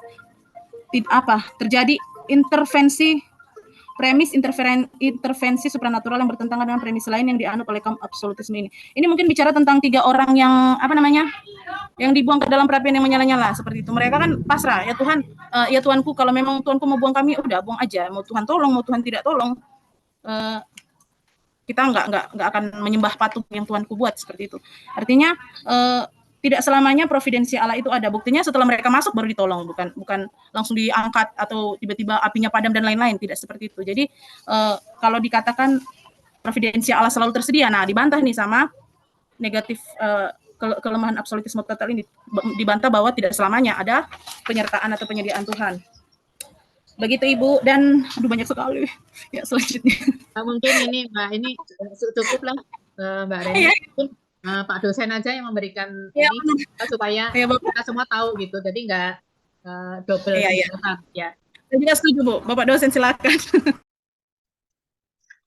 Terjadi intervensi supranatural yang bertentangan dengan premis lain yang dianut oleh kaum absolutisme ini. Ini mungkin bicara tentang 3 orang yang yang dibuang ke dalam perapian yang menyala-nyala seperti itu. Mereka kan pasrah, ya Tuhan, ya Tuanku, kalau memang Tuanku mau buang kami, udah buang aja. Mau Tuhan tolong, mau Tuhan tidak tolong, kita nggak akan menyembah patung yang Tuanku buat seperti itu. Artinya tidak selamanya providensi Allah itu ada. Buktinya setelah mereka masuk baru ditolong, bukan langsung diangkat atau tiba-tiba apinya padam dan lain-lain, tidak seperti itu. Jadi kalau dikatakan providensi Allah selalu tersedia, nah dibantah nih sama negatif kelemahan absolutisme total ini, dibantah bahwa tidak selamanya ada penyertaan atau penyediaan Tuhan. Begitu Ibu, dan banyak sekali. Ya, selanjutnya. Mungkin ini Mbak, ini cukup lah Mbak Reni. Ya. Pak dosen aja yang memberikan ini supaya kita semua tahu gitu, jadi nggak double. Ya. Saya juga setuju Bu, Bapak dosen silakan.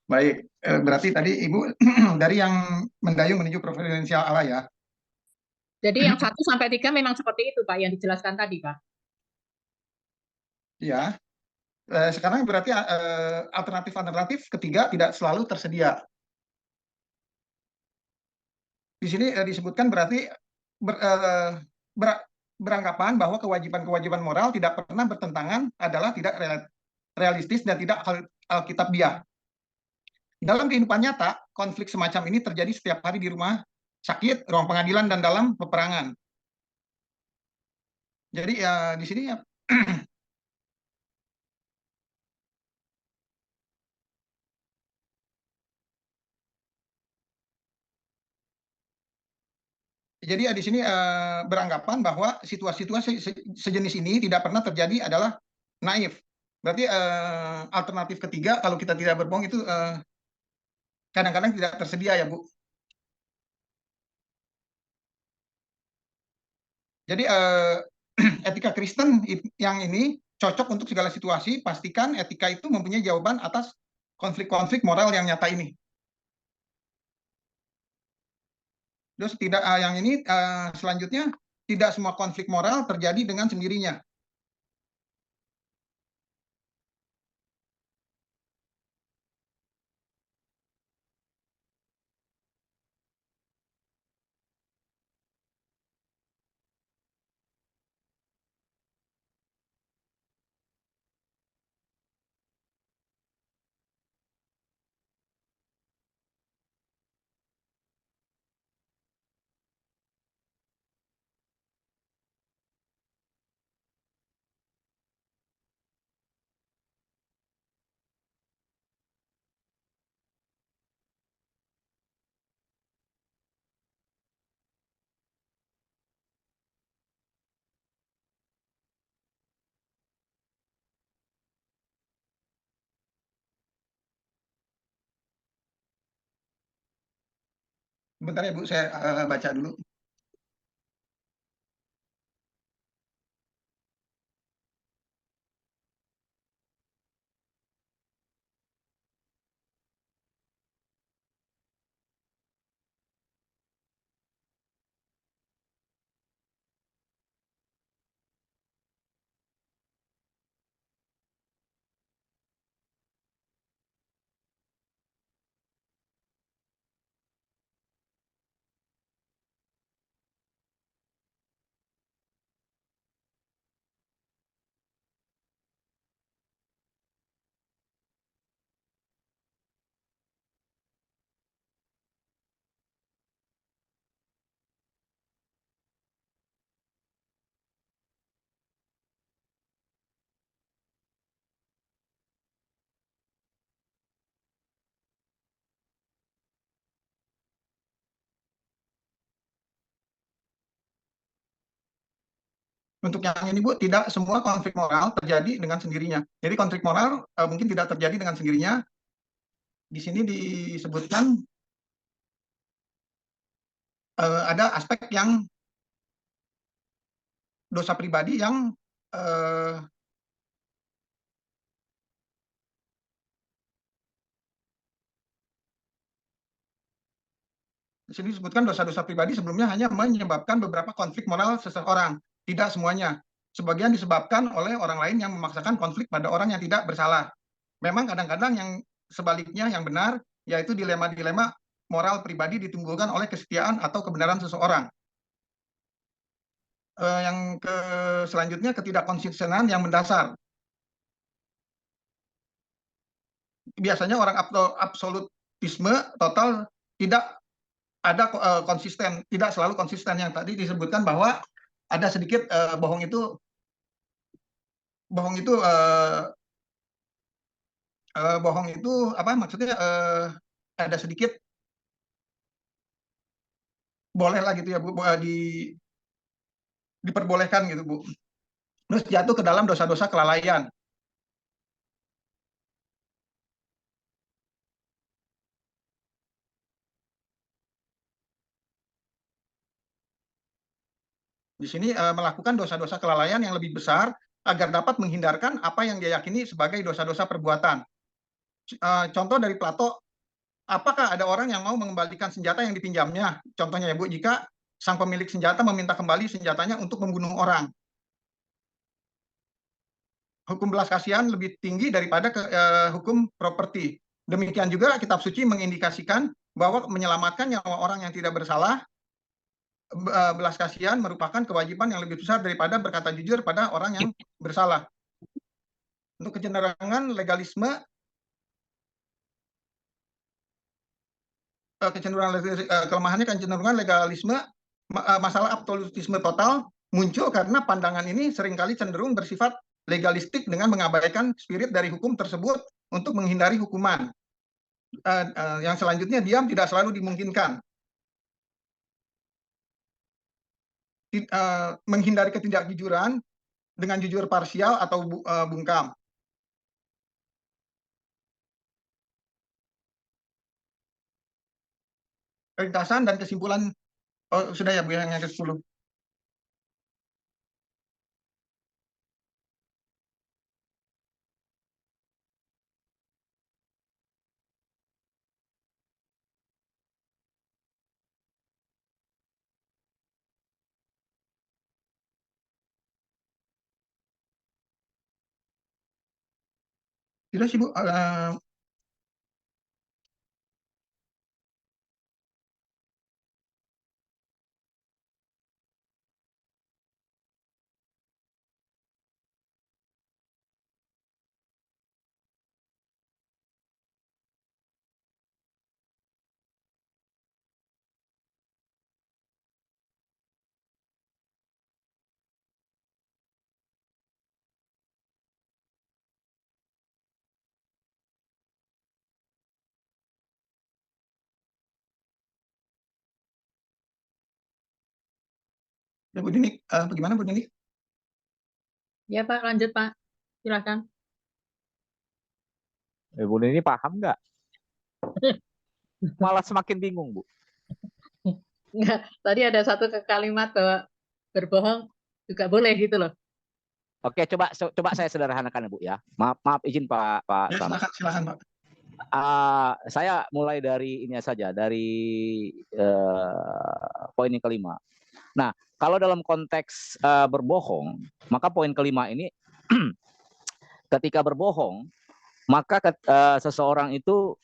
Baik, berarti tadi Ibu dari yang mendayung menuju providensial Allah ya. Jadi yang 1 sampai 3 memang seperti itu Pak yang dijelaskan tadi Pak. Ya. Sekarang berarti alternatif ketiga tidak selalu tersedia. Di sini disebutkan berarti beranggapan bahwa kewajiban-kewajiban moral tidak pernah bertentangan, adalah tidak realistis dan tidak alkitabiah. Dalam kehidupan nyata, konflik semacam ini terjadi setiap hari di rumah sakit, ruang pengadilan, dan dalam peperangan. Jadi ya di sini ya Jadi di sini beranggapan bahwa situasi-situasi sejenis ini tidak pernah terjadi adalah naif. Berarti alternatif ketiga kalau kita tidak berbohong itu kadang-kadang tidak tersedia ya Bu. Jadi etika Kristen yang ini cocok untuk segala situasi, pastikan etika itu mempunyai jawaban atas konflik-konflik moral yang nyata ini. Terus tidak yang ini selanjutnya tidak semua konflik moral terjadi dengan sendirinya. Bentar ya Bu, saya baca dulu. Untuk yang ini Bu, tidak semua konflik moral terjadi dengan sendirinya. Jadi konflik moral mungkin tidak terjadi dengan sendirinya. Di sini disebutkan ada aspek yang dosa pribadi yang di sini disebutkan dosa-dosa pribadi sebelumnya hanya menyebabkan beberapa konflik moral seseorang, tidak semuanya. Sebagian disebabkan oleh orang lain yang memaksakan konflik pada orang yang tidak bersalah. Memang kadang-kadang yang sebaliknya yang benar, yaitu dilema-dilema moral pribadi ditimbulkan oleh kesetiaan atau kebenaran seseorang. Yang selanjutnya ketidakkonsistenan yang mendasar. Biasanya orang absolutisme total tidak ada konsisten, tidak selalu konsisten. Yang tadi disebutkan bahwa ada sedikit bohong itu apa maksudnya ada sedikit boleh lah gitu ya Bu, diperbolehkan gitu Bu. Terus jatuh ke dalam dosa-dosa kelalaian. Di sini melakukan dosa-dosa kelalaian yang lebih besar agar dapat menghindarkan apa yang dia yakini sebagai dosa-dosa perbuatan. Contoh dari Plato, apakah ada orang yang mau mengembalikan senjata yang dipinjamnya? Contohnya ya Bu, jika sang pemilik senjata meminta kembali senjatanya untuk membunuh orang. Hukum belas kasihan lebih tinggi daripada hukum properti. Demikian juga kitab suci mengindikasikan bahwa menyelamatkan nyawa orang yang tidak bersalah, belas kasihan merupakan kewajiban yang lebih besar daripada berkata jujur pada orang yang bersalah. Untuk kecenderungan legalisme, kelemahannya kecenderungan legalisme, masalah absolutisme total muncul karena pandangan ini seringkali cenderung bersifat legalistik dengan mengabaikan spirit dari hukum tersebut untuk menghindari hukuman. Yang selanjutnya, diam tidak selalu dimungkinkan. menghindari ketidakjujuran dengan jujur parsial atau bungkam. Ringkasan dan kesimpulan, sudah ya Bu yang ke-10. Sudah sih Bu. Ya, Bu Dini, bagaimana Bu Dini? Ya Pak, lanjut Pak. Silakan. Bu Nini paham nggak? Malah semakin bingung, Bu. Enggak, tadi ada satu kalimat bahwa berbohong juga boleh gitu loh. Oke, coba saya sederhanakan ya Bu ya. Maaf izin Pak Ya, Selamat. silakan Pak. Saya mulai dari ini saja, dari poin yang kelima. Nah, kalau dalam konteks berbohong, maka poin kelima ini ketika berbohong, maka seseorang itu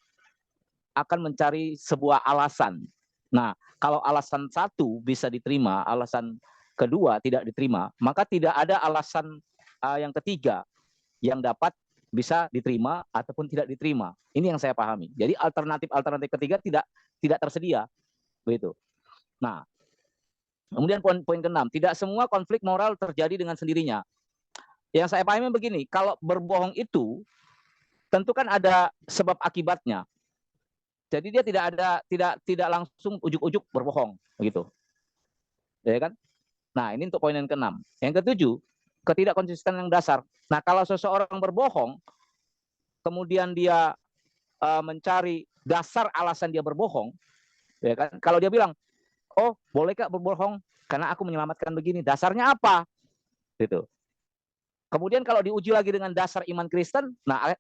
akan mencari sebuah alasan. Nah, kalau alasan satu bisa diterima, alasan kedua tidak diterima, maka tidak ada alasan yang ketiga yang dapat bisa diterima ataupun tidak diterima. Ini yang saya pahami. Jadi alternatif ketiga tidak tersedia, begitu. Nah, kemudian poin ke-6, tidak semua konflik moral terjadi dengan sendirinya. Yang saya pahami begini, kalau berbohong itu tentu kan ada sebab akibatnya. Jadi dia tidak langsung ujuk-ujuk berbohong, begitu. Ya kan? Nah, ini untuk poin yang ke-6. Yang ke-7, ketidakkonsistenan yang dasar. Nah, kalau seseorang berbohong, kemudian dia mencari dasar alasan dia berbohong, ya kan? Kalau dia bilang, oh boleh Kak berbohong karena aku menyelamatkan begini, dasarnya apa? Gitu. Kemudian kalau diuji lagi dengan dasar iman Kristen, nah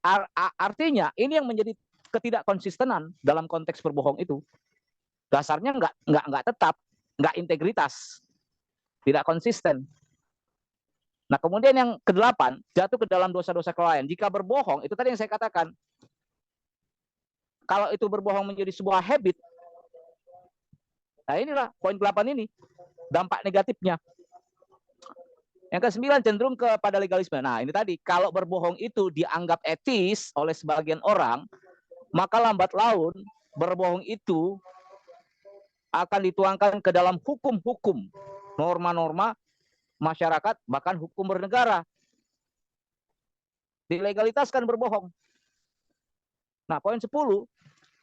artinya ini yang menjadi ketidakkonsistenan dalam konteks berbohong itu. Dasarnya nggak tetap, nggak integritas, tidak konsisten. Nah, kemudian yang ke-8, jatuh ke dalam dosa-dosa kelalaian. Jika berbohong, itu tadi yang saya katakan. Kalau itu berbohong menjadi sebuah habit, nah inilah poin 8 ini, dampak negatifnya. Yang ke-9 cenderung kepada legalisme. Nah, ini tadi, kalau berbohong itu dianggap etis oleh sebagian orang, maka lambat laun berbohong itu akan dituangkan ke dalam hukum-hukum, norma-norma masyarakat, bahkan hukum bernegara. Dilegalitaskan berbohong. Nah, poin 10,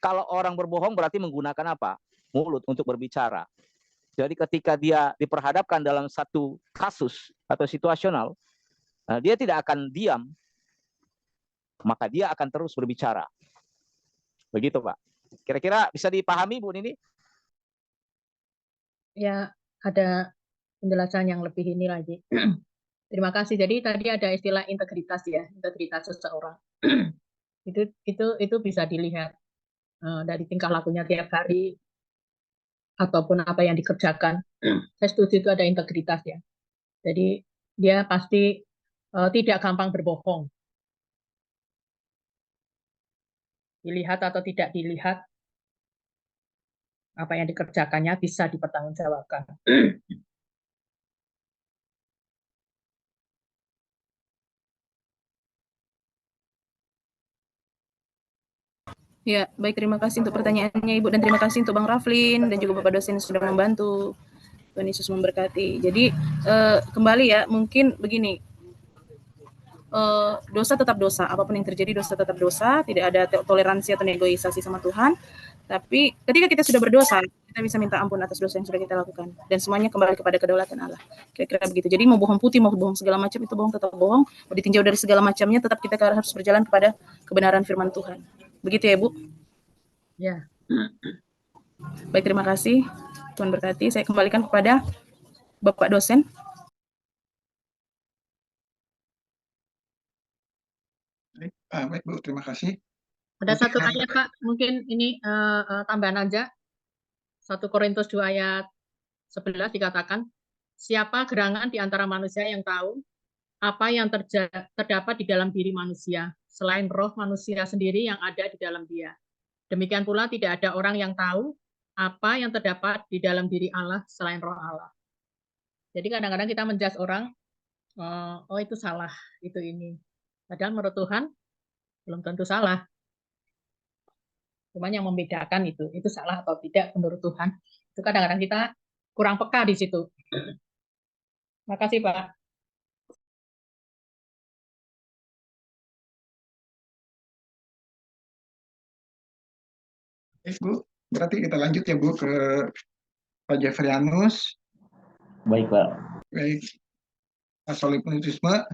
kalau orang berbohong berarti menggunakan apa? Mulut untuk berbicara. Jadi ketika dia diperhadapkan dalam satu kasus atau situasional, dia tidak akan diam, maka dia akan terus berbicara. Begitu, Pak. Kira-kira bisa dipahami, Bu Nini? Ya, ada penjelasan yang lebih ini lagi. Terima kasih. Jadi tadi ada istilah integritas ya, integritas seseorang. itu bisa dilihat dari tingkah lakunya tiap hari ataupun apa yang dikerjakan. Saya setuju itu ada integritas ya. Jadi dia pasti tidak gampang berbohong. Dilihat atau tidak dilihat, apa yang dikerjakannya bisa dipertanggungjawabkan. Ya, baik, terima kasih untuk pertanyaannya Ibu, dan terima kasih untuk Bang Raflin dan juga Bapak dosen yang sudah membantu. Tuhan Yesus memberkati. Jadi kembali ya, mungkin begini, dosa tetap dosa, apapun yang terjadi dosa tetap dosa, tidak ada toleransi atau negosiasi sama Tuhan. Tapi ketika kita sudah berdosa, kita bisa minta ampun atas dosa yang sudah kita lakukan. Dan semuanya kembali kepada kedaulatan Allah. Kira-kira begitu. Jadi mau bohong putih, mau bohong segala macam, itu bohong tetap bohong. Mau ditinjau dari segala macamnya, tetap kita harus berjalan kepada kebenaran firman Tuhan. Begitu ya, Bu? Ya. Baik, terima kasih. Tuhan berkati. Saya kembalikan kepada Bapak dosen. Baik, Bu, terima kasih. Ada satu ayat, Pak, mungkin ini tambahan aja. 1 Korintus 2 ayat 11 dikatakan, siapa gerangan di antara manusia yang tahu apa yang terdapat di dalam diri manusia, selain roh manusia sendiri yang ada di dalam dia. Demikian pula tidak ada orang yang tahu apa yang terdapat di dalam diri Allah selain roh Allah. Jadi kadang-kadang kita menjudge orang, oh itu salah, itu ini. Padahal menurut Tuhan, belum tentu salah. Cuman yang membedakan itu salah atau tidak menurut Tuhan. Itu kadang-kadang kita kurang peka di situ. Terima kasih, Pak. Baik, Bu. Berarti kita lanjut ya, Bu, ke Pak Jeffrianus. Baik, Pak. Baik. Absolutisme.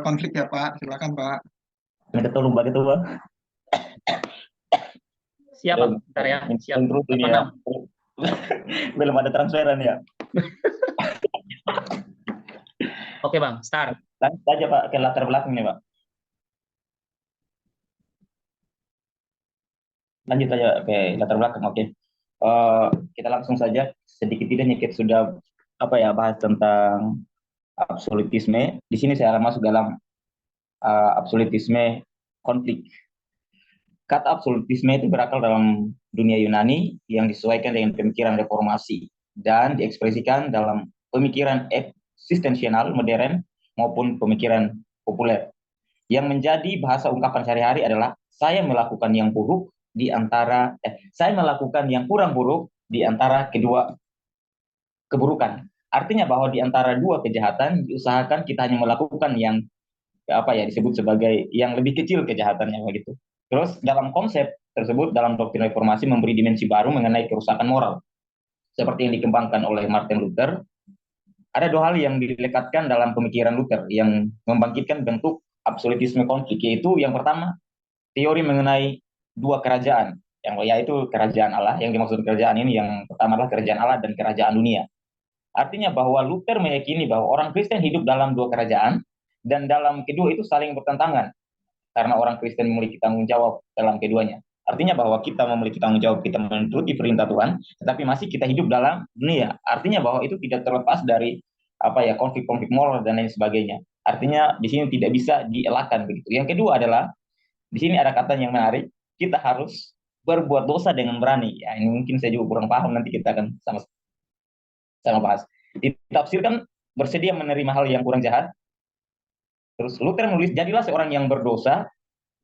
Konflik ya, Pak. Silakan, Pak. Minta tolong Pak itu, Pak. Siap, Pak. Bentar ya. Siap. Terus ini ya. Belum ada transferan ya. Oke, Bang. Start. Lanjut aja, Pak, ke latar belakangnya, Pak. Lanjut aja ke latar belakang, oke. Kita langsung saja. Sedikit tidaknya kita sudah bahas tentang absolutisme. Di sini saya akan masuk dalam absolutisme konflik. Kata absolutisme itu berakar dalam dunia Yunani yang disesuaikan dengan pemikiran reformasi dan diekspresikan dalam pemikiran eksistensial modern maupun pemikiran populer. Yang menjadi bahasa ungkapan sehari-hari adalah saya melakukan yang buruk di antara saya melakukan yang kurang buruk di antara kedua keburukan. Artinya bahwa di antara dua kejahatan diusahakan kita hanya melakukan yang disebut sebagai yang lebih kecil kejahatannya begitu. Terus dalam konsep tersebut dalam doktrin reformasi memberi dimensi baru mengenai kerusakan moral. Seperti yang dikembangkan oleh Martin Luther, ada dua hal yang dilekatkan dalam pemikiran Luther yang membangkitkan bentuk absolutisme konflik, yaitu yang pertama teori mengenai dua kerajaan, yang yaitu kerajaan Allah. Yang dimaksud kerajaan ini yang pertama adalah kerajaan Allah dan kerajaan dunia. Artinya bahwa Luther meyakini bahwa orang Kristen hidup dalam dua kerajaan dan dalam kedua itu saling bertentangan karena orang Kristen memiliki tanggung jawab dalam keduanya. Artinya bahwa kita memiliki tanggung jawab, kita menuruti perintah Tuhan, tetapi masih kita hidup dalam dunia. Artinya bahwa itu tidak terlepas dari konflik-konflik moral dan lain sebagainya. Artinya di sini tidak bisa dielakkan begitu. Yang kedua adalah di sini ada kata yang menarik, kita harus berbuat dosa dengan berani. Ya, ini mungkin saya juga kurang paham, nanti kita akan sama bahas. Ditafsirkan bersedia menerima hal yang kurang jahat. Terus Luther menulis, jadilah seorang yang berdosa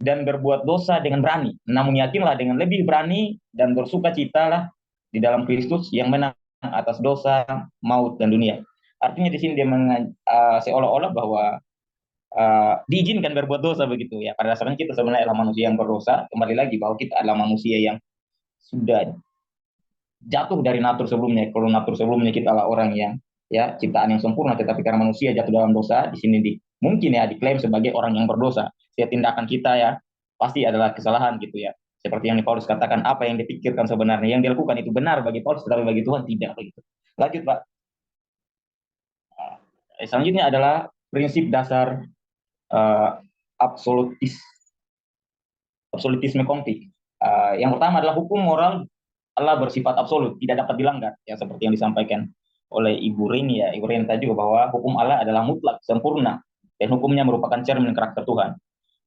dan berbuat dosa dengan berani. Namun yakinlah dengan lebih berani dan bersuka citalah di dalam Kristus yang menang atas dosa, maut, dan dunia. Artinya di sini dia seolah-olah bahwa diizinkan berbuat dosa begitu ya. Pada dasarnya kita sebenarnya adalah manusia yang berdosa. Kembali lagi bahwa kita adalah manusia yang sudah jatuh dari natur sebelumnya. Kalau natur sebelumnya kita adalah orang yang ciptaan yang sempurna, tetapi karena manusia jatuh dalam dosa, di sini mungkin diklaim sebagai orang yang berdosa. Setiap tindakan kita pasti adalah kesalahan gitu ya. Seperti yang Paulus katakan, apa yang dipikirkan sebenarnya, yang dilakukan itu benar bagi Paulus, tetapi bagi Tuhan tidak begitu. Lanjut, Pak. Selanjutnya adalah prinsip dasar absolutisme konflik. Yang pertama adalah hukum moral Allah bersifat absolut, tidak dapat dilanggar, ya seperti yang disampaikan oleh Ibu Rini ya. Ibu Rini tadi juga bahwa hukum Allah adalah mutlak, sempurna, dan hukumnya merupakan cermin karakter Tuhan.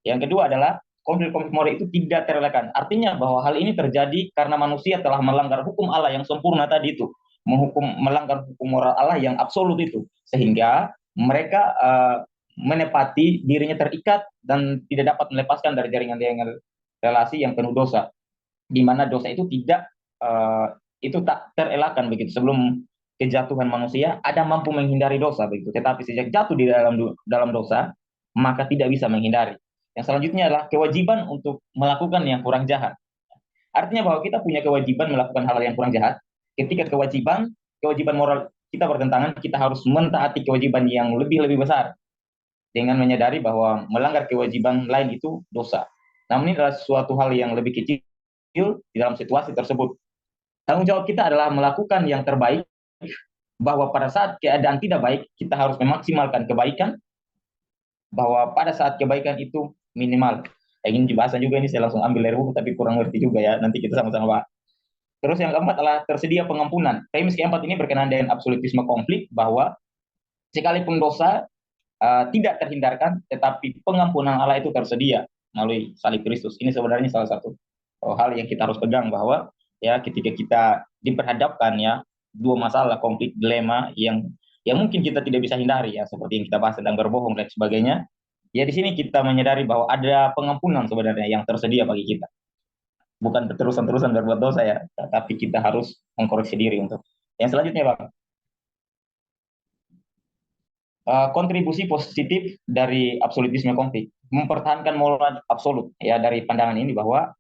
Yang kedua adalah konflik-konflik moral itu tidak terelakkan. Artinya bahwa hal ini terjadi karena manusia telah melanggar hukum Allah yang sempurna tadi itu, melanggar hukum moral Allah yang absolut itu, sehingga mereka menepati dirinya terikat dan tidak dapat melepaskan dari jaringan-jaringan relasi yang penuh dosa, di mana dosa itu itu tak terelakkan begitu. Sebelum kejatuhan manusia ada mampu menghindari dosa begitu, tetapi sejak jatuh di dalam dosa maka tidak bisa menghindari. Yang selanjutnya adalah kewajiban untuk melakukan yang kurang jahat. Artinya bahwa kita punya kewajiban melakukan hal yang kurang jahat. Ketika kewajiban moral kita bertentangan, kita harus mentaati kewajiban yang lebih besar dengan menyadari bahwa melanggar kewajiban lain itu dosa. Namun ini adalah suatu hal yang lebih kecil di dalam situasi tersebut. Tanggung jawab kita adalah melakukan yang terbaik, bahwa pada saat keadaan tidak baik, kita harus memaksimalkan kebaikan, bahwa pada saat kebaikan itu minimal. Ingin dibahas juga ini, saya langsung ambil dari buku, tapi kurang ngerti juga ya, nanti kita sama-sama bahas. Terus yang keempat adalah tersedia pengampunan. Premis keempat ini berkenaan dengan absolutisme konflik, bahwa sekalipun dosa tidak terhindarkan, tetapi pengampunan Allah itu tersedia melalui salib Kristus. Ini sebenarnya salah satu hal yang kita harus pegang, bahwa ya ketika kita diperhadapkan ya dua masalah konflik dilema yang mungkin kita tidak bisa hindari ya, seperti yang kita bahas tentang berbohong dan sebagainya. Ya di sini kita menyadari bahwa ada pengampunan sebenarnya yang tersedia bagi kita. Bukan terus-terusan berbuat dosa ya, tapi kita harus mengkoreksi diri untuk. Yang selanjutnya, Bang. Kontribusi positif dari absolutisme konflik, mempertahankan moral absolut ya. Dari pandangan ini bahwa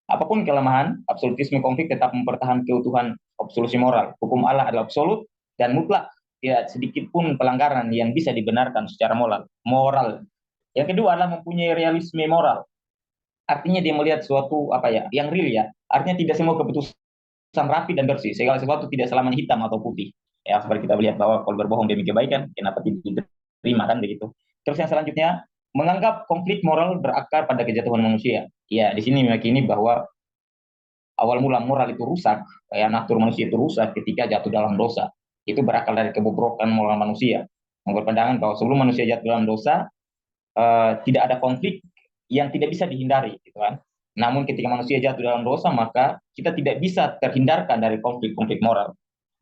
apapun kelemahan, absolutisme konflik tetap mempertahankan keutuhan absolusi moral. Hukum Allah adalah absolut dan mutlak, tidak sedikit pun pelanggaran yang bisa dibenarkan secara moral. Yang kedua adalah mempunyai realisme moral. Artinya dia melihat suatu yang real ya. Artinya tidak semua keputusan rapi dan bersih. Segala sesuatu tidak selamanya hitam atau putih. Ya, seperti kita lihat bahwa kalau berbohong demi kebaikan, kenapa tidak diterima kan begitu. Terus yang selanjutnya, menganggap konflik moral berakar pada kejatuhan manusia. Ya, di sini meyakini bahwa awal mula moral itu rusak, ya natur manusia itu rusak ketika jatuh dalam dosa. Itu berakar dari kebobrokan moral manusia. Berpandangan bahwa sebelum manusia jatuh dalam dosa, tidak ada konflik yang tidak bisa dihindari, gitu kan. Namun ketika manusia jatuh dalam dosa, maka kita tidak bisa terhindarkan dari konflik-konflik moral.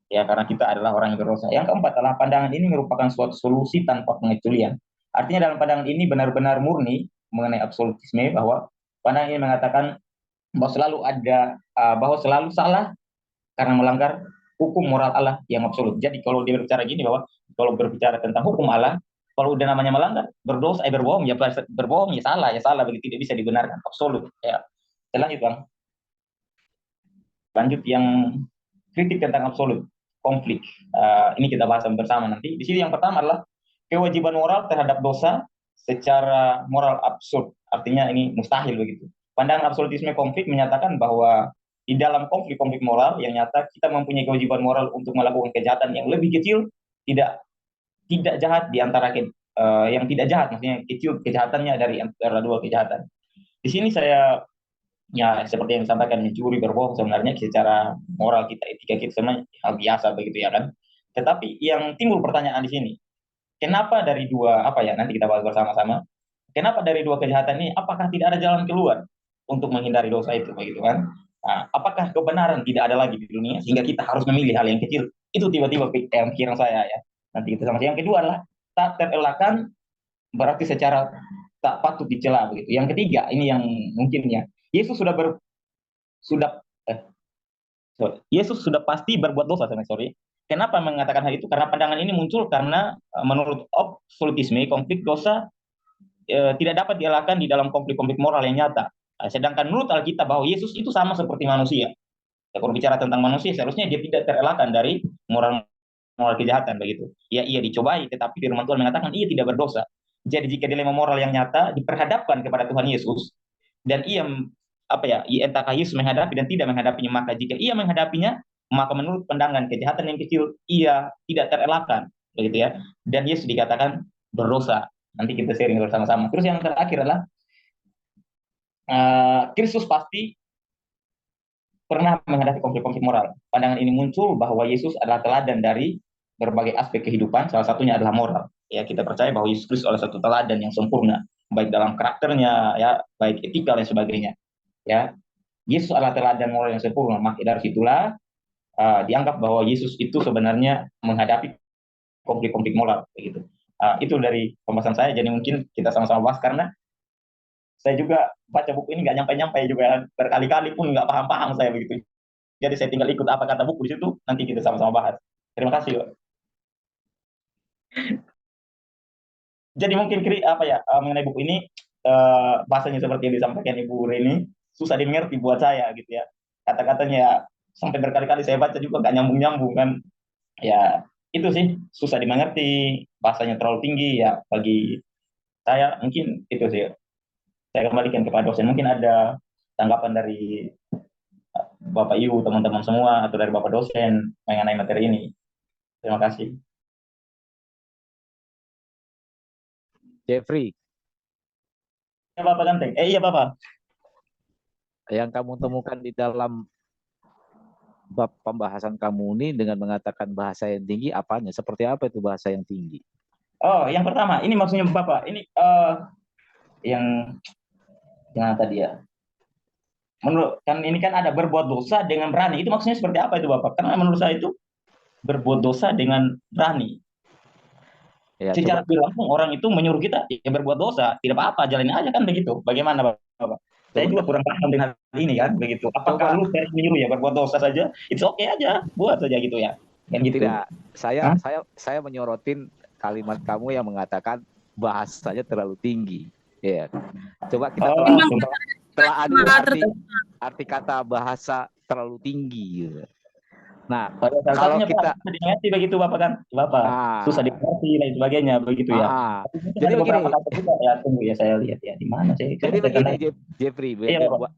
Ya, karena kita adalah orang yang berdosa. Yang keempat adalah pandangan ini merupakan suatu solusi tanpa pengecualian. Artinya dalam pandangan ini benar-benar murni mengenai absolutisme, bahwa pandangan ini mengatakan bahwa selalu salah karena melanggar hukum moral Allah yang absolut. Jadi kalau dia berbicara gini, bahwa kalau berbicara tentang hukum Allah, kalau udah namanya melanggar, berbohong ya salah begitu, tidak bisa dibenarkan, absolut ya. Lanjut, Bang. Lanjut yang kritik tentang absolut konflik. Ini kita bahas bersama nanti. Di sini yang pertama adalah kewajiban moral terhadap dosa secara moral absurd. Artinya ini mustahil begitu. Pandangan absolutisme konflik menyatakan bahwa di dalam konflik-konflik moral yang nyata, kita mempunyai kewajiban moral untuk melakukan kejahatan yang lebih kecil, tidak jahat di antara yang tidak jahat, maksudnya kecil kejahatannya dari antara dua kejahatan. Di sini saya ya seperti yang disampaikan, mencuri, berbohong sebenarnya secara moral kita, etika kita sebenarnya hal biasa begitu ya kan. Tetapi yang timbul pertanyaan di sini, kenapa dari dua nanti kita bahas bersama-sama, kenapa dari dua kejahatan ini apakah tidak ada jalan keluar untuk menghindari dosa itu begitu kan? Nah, apakah kebenaran tidak ada lagi di dunia sehingga kita harus memilih hal yang kecil? Itu tiba-tiba pikiran saya ya. Nanti kita sama. Yang kedua adalah tak terelakkan, berarti secara tak patut dicela begitu. Yang ketiga ini yang mungkin ya, Yesus Yesus sudah pasti berbuat dosa, sorry. Kenapa mengatakan hal itu? Karena pandangan ini muncul karena menurut absolutisme konflik dosa tidak dapat dielakkan di dalam konflik-konflik moral yang nyata. Sedangkan menurut Alkitab bahwa Yesus itu sama seperti manusia. Ya, kalau bicara tentang manusia, seharusnya dia tidak terelakkan dari moral kejahatan begitu. Ya, ia dicobai, tetapi firman Tuhan mengatakan ia tidak berdosa. Jadi jika dilema moral yang nyata diperhadapkan kepada Tuhan Yesus, dan ia entahkah Yesus menghadapi dan tidak menghadapinya, maka jika ia menghadapinya, maka menurut pandangan kejahatan yang kecil ia tidak terelakkan begitu ya. Dan Yesus dikatakan berdosa. Nanti kita sharing bersama-sama. Terus yang terakhir adalah Kristus pasti pernah menghadapi konflik-konflik moral. Pandangan ini muncul bahwa Yesus adalah teladan dari berbagai aspek kehidupan, salah satunya adalah moral. Ya, kita percaya bahwa Yesus Kristus adalah satu teladan yang sempurna, baik dalam karakternya, ya, baik etika dan sebagainya. Ya, Yesus adalah teladan moral yang sempurna. Maka dari situlah dianggap bahwa Yesus itu sebenarnya menghadapi konflik-konflik moral, begitu. Itu dari pembahasan saya. Jadi mungkin kita sama-sama bahas, karena saya juga baca buku ini nggak nyampe-nyampe juga, berkali-kali pun nggak paham-paham saya begitu. Jadi saya tinggal ikut apa kata buku di situ, nanti kita sama-sama bahas. Terima kasih, Pak. Jadi mungkin mengenai buku ini, bahasanya seperti yang disampaikan Ibu Reni susah dimengerti buat saya gitu ya. Kata-katanya sampai berkali-kali saya baca juga nggak nyambung-nyambung kan. Ya itu sih susah dimengerti, bahasanya terlalu tinggi ya bagi saya. Mungkin itu sih. Saya kembalikan kepada dosen. Mungkin ada tanggapan dari Bapak Ibu, teman-teman semua, atau dari Bapak dosen mengenai materi ini. Terima kasih. Jeffrey, Ya Bapak Ganteng. Iya Bapak. yang kamu temukan di dalam bab pembahasan kamu ini dengan mengatakan bahasa yang tinggi, apanya? Seperti apa itu bahasa yang tinggi? Oh, yang pertama, ini maksudnya Bapak, ini yang tadi ya. Menurut kan ini kan ada berbuat dosa dengan berani. Itu maksudnya seperti apa itu Bapak? Karena menurut saya itu berbuat dosa dengan berani. Ya, Secara coba. langsung orang itu menyuruh kita ya berbuat dosa, tidak apa-apa, jalanin aja kan begitu. Bagaimana Bapak? Saya juga kurang paham dengan hal ini kan begitu. Apakah lu saya menyuruh ya berbuat dosa saja? It's okay aja, buat saja gitu ya. Kan gitu. Tidak, saya menyorotin kalimat kamu yang mengatakan bahasanya terlalu tinggi. Ya. Coba kita telah ada arti kata bahasa terlalu tinggi gitu. Nah, kalau kita dimengerti begitu Bapak kan, Bapak susah dimengerti dan sebagainya begitu ya. Jadi begini, ya tunggu ya saya lihat ya di mana sih. Jadi begini Jeffrey,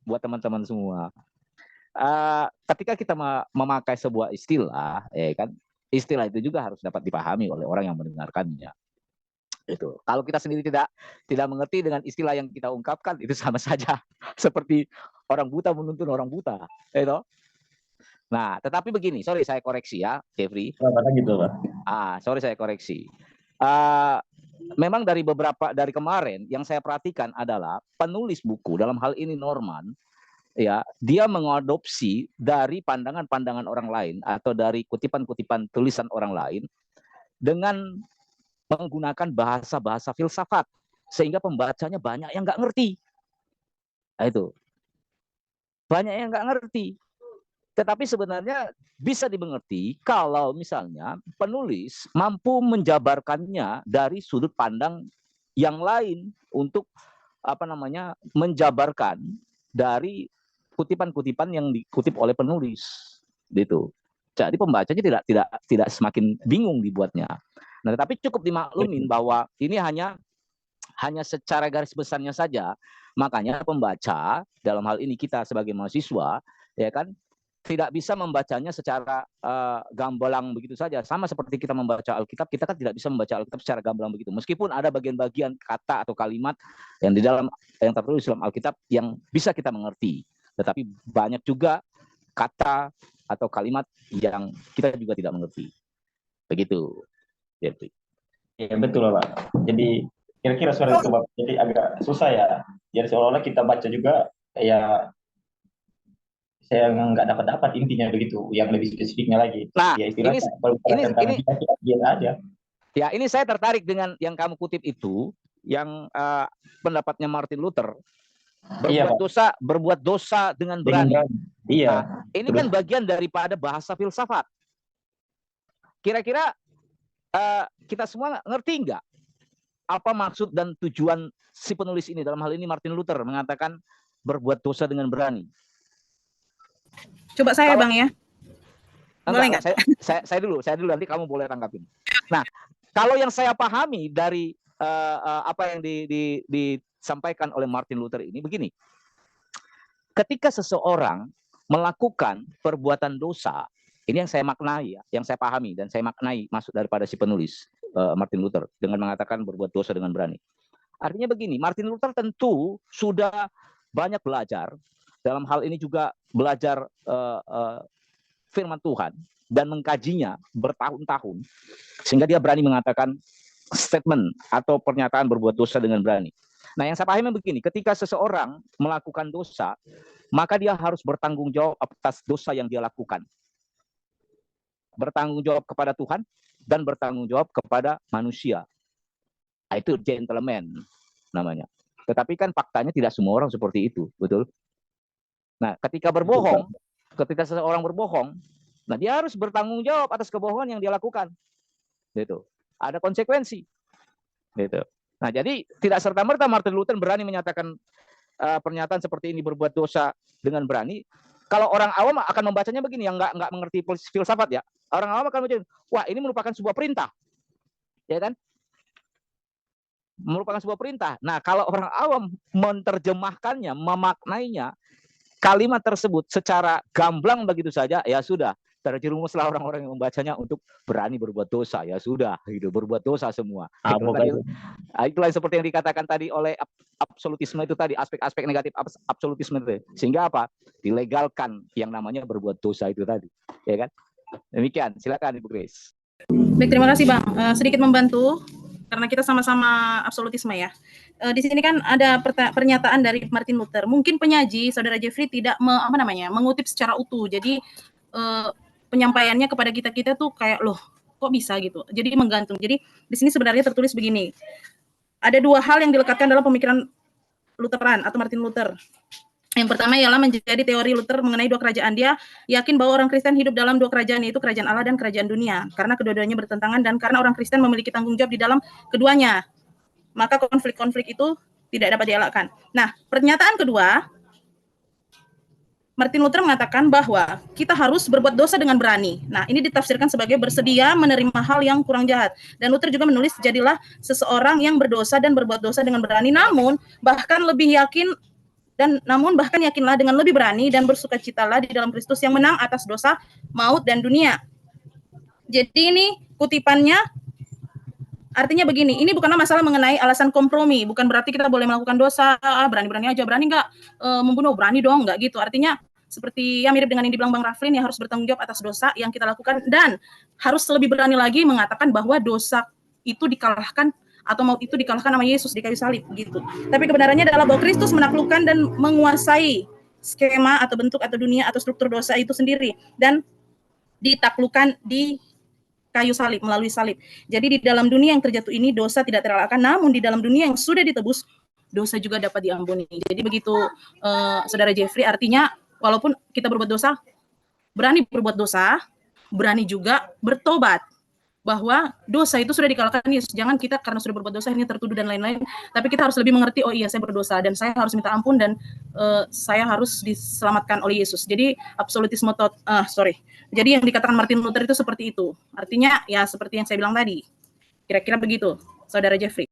buat teman-teman semua. Ketika kita memakai sebuah istilah, ya kan, istilah itu juga harus dapat dipahami oleh orang yang mendengarkannya. Itu. Kalau kita sendiri tidak mengerti dengan istilah yang kita ungkapkan, itu sama saja seperti orang buta menuntun orang buta, itu. Nah, tetapi begini, sorry saya koreksi ya, Jeffrey. Gitu, Pak. Sorry saya koreksi. Memang dari kemarin yang saya perhatikan adalah penulis buku dalam hal ini Norman, ya, dia mengadopsi dari pandangan-pandangan orang lain atau dari kutipan-kutipan tulisan orang lain dengan menggunakan bahasa-bahasa filsafat sehingga pembacanya banyak yang nggak ngerti. Nah, itu banyak yang nggak ngerti. Tetapi sebenarnya bisa dimengerti kalau misalnya penulis mampu menjabarkannya dari sudut pandang yang lain untuk menjabarkan dari kutipan-kutipan yang dikutip oleh penulis gitu. Jadi pembacanya tidak semakin bingung dibuatnya. Nah, tetapi cukup dimaklumin bahwa ini hanya secara garis besarnya saja. Makanya pembaca dalam hal ini kita sebagai mahasiswa, ya kan, tidak bisa membacanya secara gamblang begitu saja. Sama seperti kita membaca Alkitab, kita kan tidak bisa membaca Alkitab secara gamblang begitu. Meskipun ada bagian-bagian kata atau kalimat yang yang tertulis dalam Alkitab yang bisa kita mengerti, tetapi banyak juga kata atau kalimat yang kita juga tidak mengerti. Begitu. Ya betul Pak. Jadi kira-kira seperti itu Pak. Jadi agak susah ya. Jadi seolah-olah kita baca juga ya saya nggak dapat intinya begitu, yang lebih spesifiknya lagi. Nah, ya ini aja. Ya, ini saya tertarik dengan yang kamu kutip itu, yang pendapatnya Martin Luther, berbuat dosa dengan berani. Iya. Nah, ini kan bagian daripada bahasa filsafat. Kira-kira kita semua ngerti nggak apa maksud dan tujuan si penulis ini, dalam hal ini Martin Luther, mengatakan berbuat dosa dengan berani? Coba saya Bang ya. Boleh nggak? Saya dulu nanti kamu boleh tanggapin. Nah, kalau yang saya pahami dari apa yang disampaikan oleh Martin Luther ini begini. Ketika seseorang melakukan perbuatan dosa, ini yang saya maknai ya, yang saya pahami dan saya maknai masuk daripada si penulis Martin Luther dengan mengatakan berbuat dosa dengan berani. Artinya begini, Martin Luther tentu sudah banyak belajar, dalam hal ini juga belajar firman Tuhan dan mengkajinya bertahun-tahun sehingga dia berani mengatakan statement atau pernyataan berbuat dosa dengan berani. Nah, yang saya pahami begini, ketika seseorang melakukan dosa, maka dia harus bertanggung jawab atas dosa yang dia lakukan. Bertanggung jawab kepada Tuhan dan bertanggung jawab kepada manusia. Nah, itu gentleman namanya. Tetapi kan faktanya tidak semua orang seperti itu, betul? Nah, ketika seseorang berbohong, nah dia harus bertanggung jawab atas kebohongan yang dia lakukan. Gitu. Ada konsekuensi. Gitu. Nah, jadi tidak serta-merta Martin Luther berani menyatakan pernyataan seperti ini, berbuat dosa dengan berani. Kalau orang awam akan membacanya begini, yang nggak mengerti filsafat ya. Orang awam akan membaca, wah ini merupakan sebuah perintah, ya kan? Merupakan sebuah perintah. Nah, kalau orang awam menerjemahkannya, memaknainya, kalimat tersebut secara gamblang begitu saja, ya sudah. Terjerumuslah orang-orang yang membacanya untuk berani berbuat dosa, ya sudah, gitu, berbuat dosa semua. Itulah seperti yang dikatakan tadi oleh absolutisme itu tadi, aspek-aspek negatif absolutisme itu. Sehingga apa? Dilegalkan yang namanya berbuat dosa itu tadi, ya kan? Demikian, silakan Ibu Grace. Baik, terima kasih Bang. Sedikit membantu karena kita sama-sama absolutisme ya. Di sini kan ada pernyataan dari Martin Luther. Mungkin penyaji Saudara Jeffrey tidak mengutip secara utuh. Jadi penyampaiannya kepada kita tuh kayak loh, kok bisa gitu. Jadi menggantung. Jadi di sini sebenarnya tertulis begini. Ada dua hal yang dilekatkan dalam pemikiran Lutheran atau Martin Luther. Yang pertama ialah menjadi teori Luther mengenai dua kerajaan. Dia yakin bahwa orang Kristen hidup dalam dua kerajaan, yaitu kerajaan Allah dan kerajaan dunia. Karena kedua-duanya bertentangan dan karena orang Kristen memiliki tanggung jawab di dalam keduanya. Maka konflik-konflik itu tidak dapat dielakkan. Nah, pernyataan kedua, Martin Luther mengatakan bahwa kita harus berbuat dosa dengan berani. Nah, ini ditafsirkan sebagai bersedia menerima hal yang kurang jahat. Dan Luther juga menulis, jadilah seseorang yang berdosa dan berbuat dosa dengan berani, namun bahkan yakinlah dengan lebih berani dan bersukacitalah di dalam Kristus yang menang atas dosa, maut, dan dunia. Jadi ini kutipannya artinya begini, ini bukanlah masalah mengenai alasan kompromi, bukan berarti kita boleh melakukan dosa, berani-berani aja, berani nggak membunuh, berani dong, nggak gitu. Artinya seperti yang mirip dengan yang dibilang Bang Raflin, yang harus bertanggung jawab atas dosa yang kita lakukan, dan harus lebih berani lagi mengatakan bahwa dosa itu dikalahkan atau maut itu dikalahkan sama Yesus di kayu salib gitu. Tapi kebenarannya adalah bahwa Kristus menaklukkan dan menguasai skema atau bentuk atau dunia atau struktur dosa itu sendiri dan ditaklukkan di kayu salib, melalui salib. Jadi di dalam dunia yang terjatuh ini dosa tidak terelakkan, namun di dalam dunia yang sudah ditebus dosa juga dapat diampuni. Jadi begitu Saudara Jeffrey, artinya walaupun kita berbuat dosa, berani berbuat dosa, berani juga bertobat. Bahwa dosa itu sudah dikalahkan Yesus. Jangan kita karena sudah berbuat dosa ini tertuduh dan lain-lain, tapi kita harus lebih mengerti, oh iya saya berdosa dan saya harus minta ampun dan saya harus diselamatkan oleh Yesus. Jadi absolutisme Jadi yang dikatakan Martin Luther itu seperti itu. Artinya ya seperti yang saya bilang tadi. Kira-kira begitu, Saudara Jeffrey.